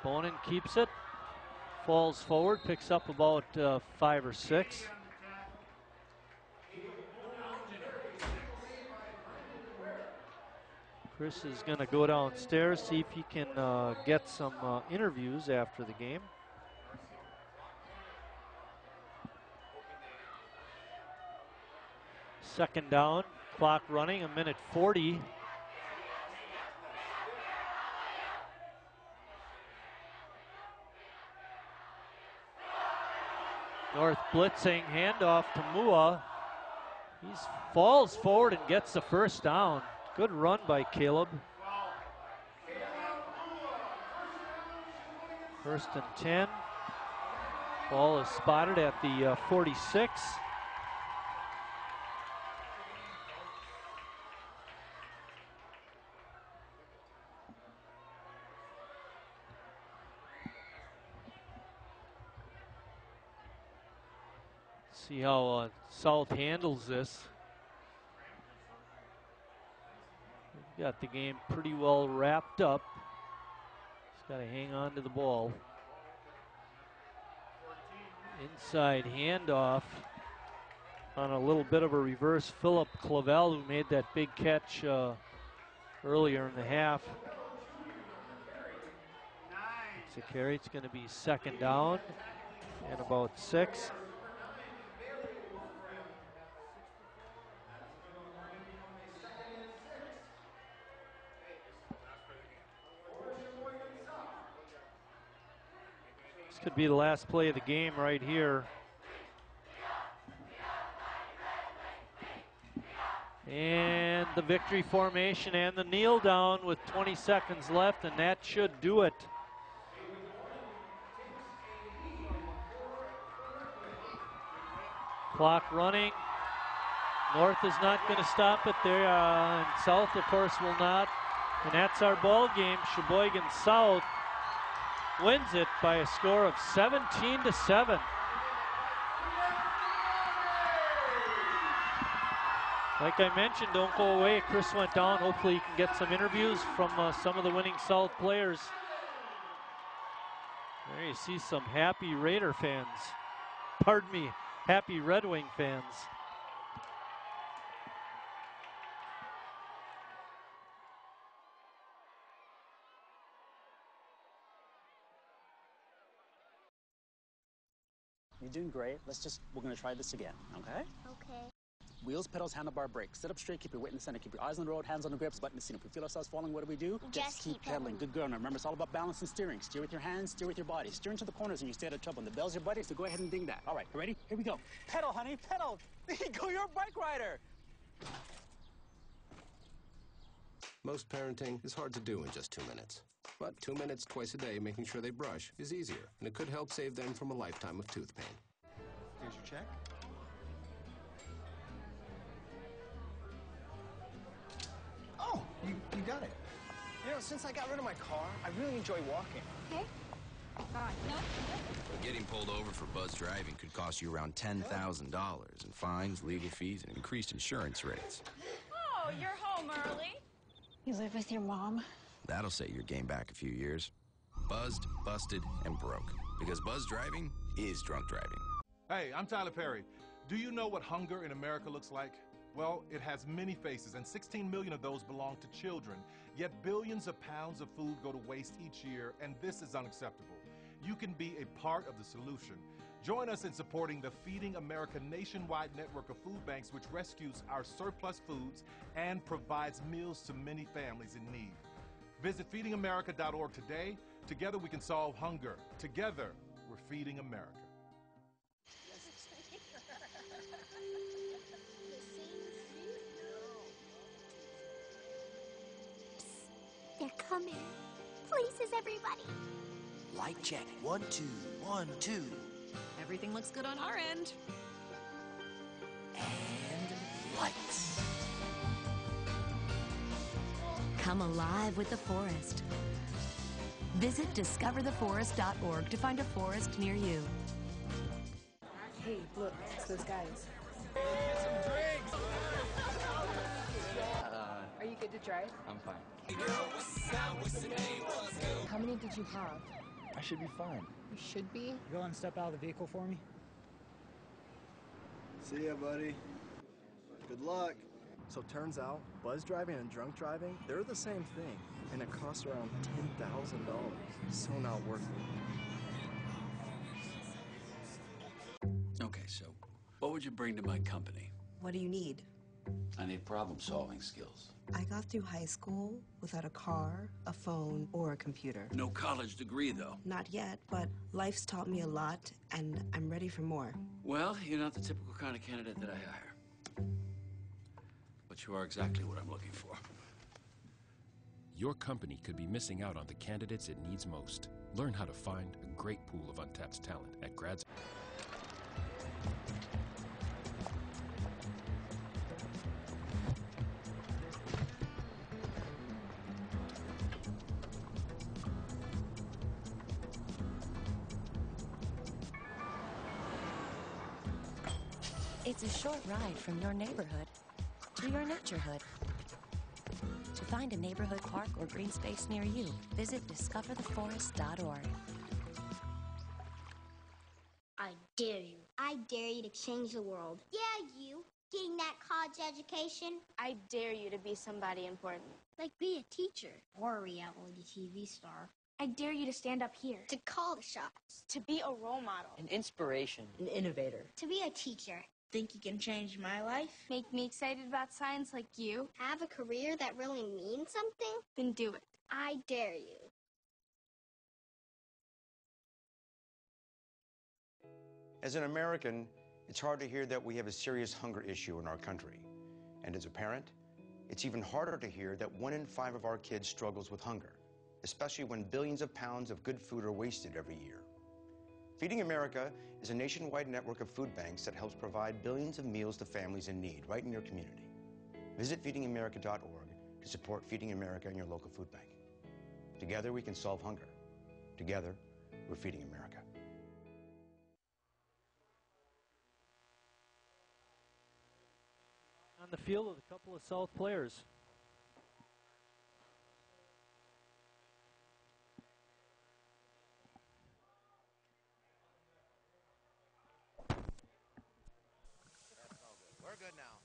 Bonin keeps it. Falls forward, picks up about 5 or 6. Chris is going to go downstairs, see if he can get some interviews after the game. Second down, clock running, 1:40. North blitzing, handoff to Mua. He falls forward and gets the first down. Good run by Caleb. 1st and 10. Ball is spotted at the 46. See how South handles this. They've got the game pretty well wrapped up. Just got to hang on to the ball. Inside handoff on a little bit of a reverse. Philip Clavel, who made that big catch earlier in the half. It's a carry. It's going to be 2nd down and about 6. This could be the last play of the game right here. And the victory formation and the kneel down with 20 seconds left, and that should do it. Clock running. North is not going to stop it there, and South, of course, will not. And that's our ball game. Sheboygan South wins it by a score of 17-7. Like I mentioned, don't go away. Chris went down. Hopefully you can get some interviews from some of the winning South players. There you see some happy Raider fans. Pardon me, happy Red Wing fans. You're doing great. We're going to try this again, okay? Okay. Wheels, pedals, handlebar, brakes. Sit up straight, keep your weight in the center, keep your eyes on the road, hands on the grips, butt in the seat. If we feel ourselves falling, what do? Just keep pedaling. Good girl. Now remember, it's all about balance and steering. Steer with your hands, steer with your body. Steer into the corners and you stay out of trouble. And the bell's your buddy, so go ahead and ding that. All right, you ready? Here we go. Pedal, honey, pedal. There you go, you're a bike rider. Most parenting is hard to do in just 2 minutes. But 2 minutes twice a day making sure they brush is easier, and it could help save them from a lifetime of tooth pain. Here's your check. Oh, you got it. You know, since I got rid of my car, I really enjoy walking. Okay. Fine. No. Getting pulled over for buzz driving could cost you around $10,000 in fines, legal fees, and increased insurance rates. Oh, you're home early. You live with your mom? That'll set your game back a few years. Buzzed, busted, and broke. Because buzz driving is drunk driving. Hey, I'm Tyler Perry. Do you know what hunger in America looks like? Well, it has many faces, and 16 million of those belong to children. Yet billions of pounds of food go to waste each year, and this is unacceptable. You can be a part of the solution. Join us in supporting the Feeding America nationwide network of food banks, which rescues our surplus foods and provides meals to many families in need. Visit feedingamerica.org today. Together we can solve hunger. Together, we're feeding America. They're coming. Places, everybody. Light check. 1, 2, 1, 2. Everything looks good on our end. And lights. Come alive with the forest. Visit discovertheforest.org to find a forest near you. Hey, look, it's those guys. Are you good to drive? I'm fine. How many did you have? I should be fine. You should be. Go and step out of the vehicle for me. See ya, buddy. Good luck. So turns out, buzz driving and drunk driving, they're the same thing, and it costs around $10,000. So not worth it. Okay, so what would you bring to my company? What do you need? I need problem-solving skills. I got through high school without a car, a phone, or a computer. No college degree, though. Not yet, but life's taught me a lot, and I'm ready for more. Well, you're not the typical kind of candidate that I hire. but you are exactly what I'm looking for. Your company could be missing out on the candidates it needs most. Learn how to find a great pool of untapped talent at grads. It's a short ride from your neighborhood to your naturehood. To find a neighborhood park or green space near you, visit discovertheforest.org. I dare you. I dare you to change the world. Yeah, you. Getting that college education. I dare you to be somebody important. Like be a teacher. Or a reality TV star. I dare you to stand up here. To call the shots. To be a role model. An inspiration. An innovator. To be a teacher. Think you can change my life? Make me excited about science like you? Have a career that really means something? Then do it. I dare you. As an American, it's hard to hear that we have a serious hunger issue in our country. And as a parent, it's even harder to hear that 1 in 5 of our kids struggles with hunger, especially when billions of pounds of good food are wasted every year. Feeding America is a nationwide network of food banks that helps provide billions of meals to families in need right in your community. Visit feedingamerica.org to support Feeding America and your local food bank. Together we can solve hunger. Together, we're feeding America. On the field with a couple of South players. We're good now.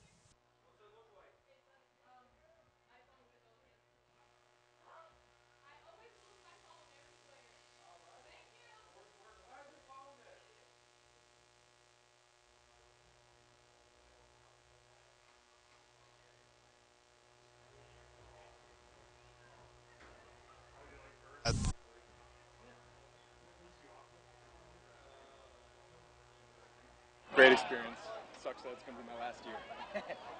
Great experience. Sucks that it's going to be my last year.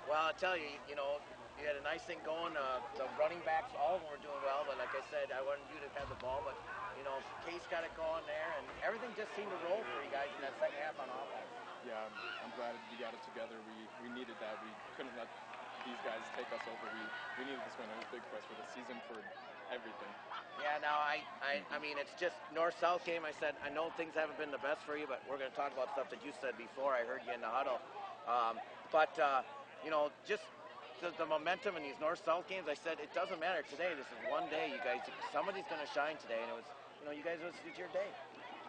Well, I tell you, you know, you had a nice thing going. The running backs, all of them were doing well, but like I said, I wanted you to have the ball, but, you know, Case got it going there, and everything just seemed to roll for you guys in that second half on offense. Yeah, I'm glad we got it together. We needed that. We couldn't let these guys take us over. We needed this win. It was big for us for the season, for everything. Yeah, now, I mean, it's just north-south game. I said, I know things haven't been the best for you, but we're going to talk about stuff that you said before. I heard you in the huddle. You know, just the momentum in these north-south games, I said, it doesn't matter. Today, this is one day, you guys. Somebody's going to shine today, and it was, you know, you guys, it's your day.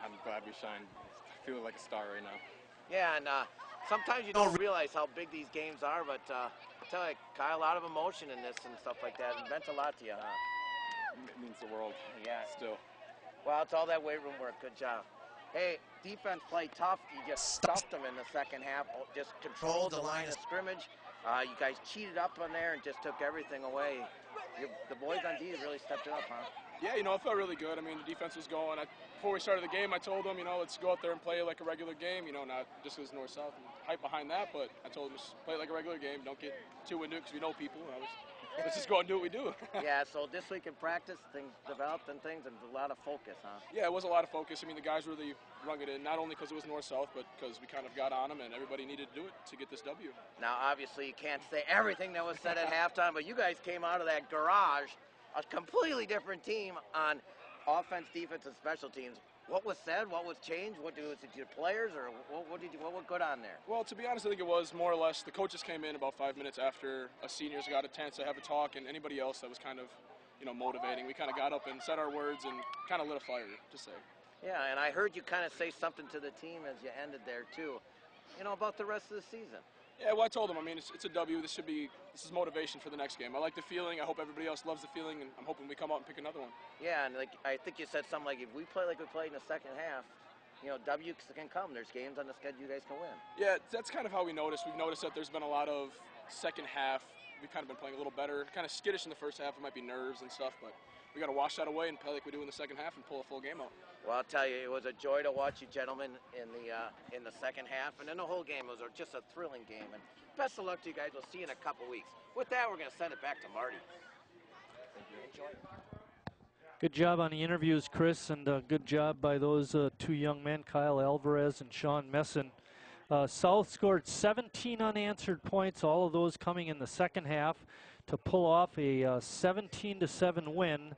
I'm glad we shined. I feel like a star right now. Yeah, and sometimes you don't realize how big these games are, but I tell you, Kyle, a lot of emotion in this and stuff like that. It meant a lot to you, huh? It means the world. Yeah. Still. Well, it's all that weight room work. Good job. Hey, defense played tough. You just stuffed them in the second half. Just controlled the line of scrimmage. You guys cheated up on there and just took everything away. The boys on D really stepped it up, huh? Yeah, you know, it felt really good. I mean, the defense was going. Before we started the game, I told them, you know, let's go out there and play like a regular game. You know, not just because north-south and hype behind that, but I told them, just play it like a regular game. Don't get too into it because we know people. Let's just go and do what we do. Yeah, so this week in practice, things developed and things, and a lot of focus, huh? Yeah, it was a lot of focus. I mean, the guys really rung it in, not only because it was north-south, but because we kind of got on them, and everybody needed to do it to get this W. Now, obviously, you can't say everything that was said at halftime, but you guys came out of that garage a completely different team on offense, defense, and special teams. What was said? What was changed? Was it your players, or what was good on there? Well, to be honest, I think it was more or less the coaches came in about 5 minutes after us seniors got a chance to have a talk, and anybody else that was kind of, you know, motivating. We kind of got up and said our words and kind of lit a fire to say. Yeah, and I heard you kind of say something to the team as you ended there too. You know, about the rest of the season. Yeah, well, I told them, I mean, it's a W. This is motivation for the next game. I like the feeling. I hope everybody else loves the feeling, and I'm hoping we come out and pick another one. Yeah, and like I think you said something like, if we play like we played in the second half, you know, W can come. There's games on the schedule you guys can win. Yeah, that's kind of how we noticed. We've noticed that there's been a lot of second half. We've kind of been playing a little better. Kind of skittish in the first half. It might be nerves and stuff, but we got to wash that away and play like we do in the second half and pull a full game out. Well, I'll tell you, it was a joy to watch you gentlemen in the second half, and then the whole game was just a thrilling game. And Best of luck to you guys. We'll see you in a couple weeks. With that, we're going to send it back to Marty. Enjoy. Good job on the interviews, Chris, and good job by those two young men, Kyle Alvarez and Sean Messon. South scored 17 unanswered points, all of those coming in the second half, to pull off a 17-7 win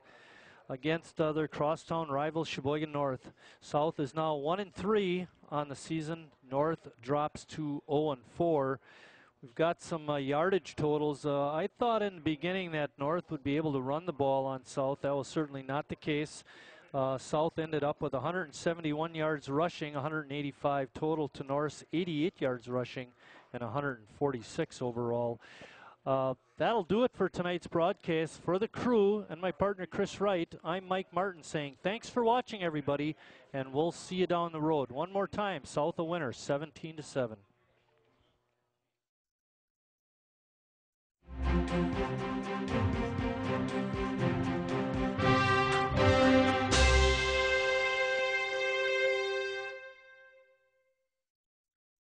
against their crosstown rival Sheboygan North. South is now 1-3 on the season. North drops to 0-4. We've got some yardage totals. I thought in the beginning that North would be able to run the ball on South. That was certainly not the case. South ended up with 171 yards rushing, 185 total to North's 88 yards rushing, and 146 overall. That'll do it for tonight's broadcast. For the crew and my partner Chris Wright, I'm Mike Martin saying thanks for watching, everybody, and we'll see you down the road. One more time, South a winner, 17-7.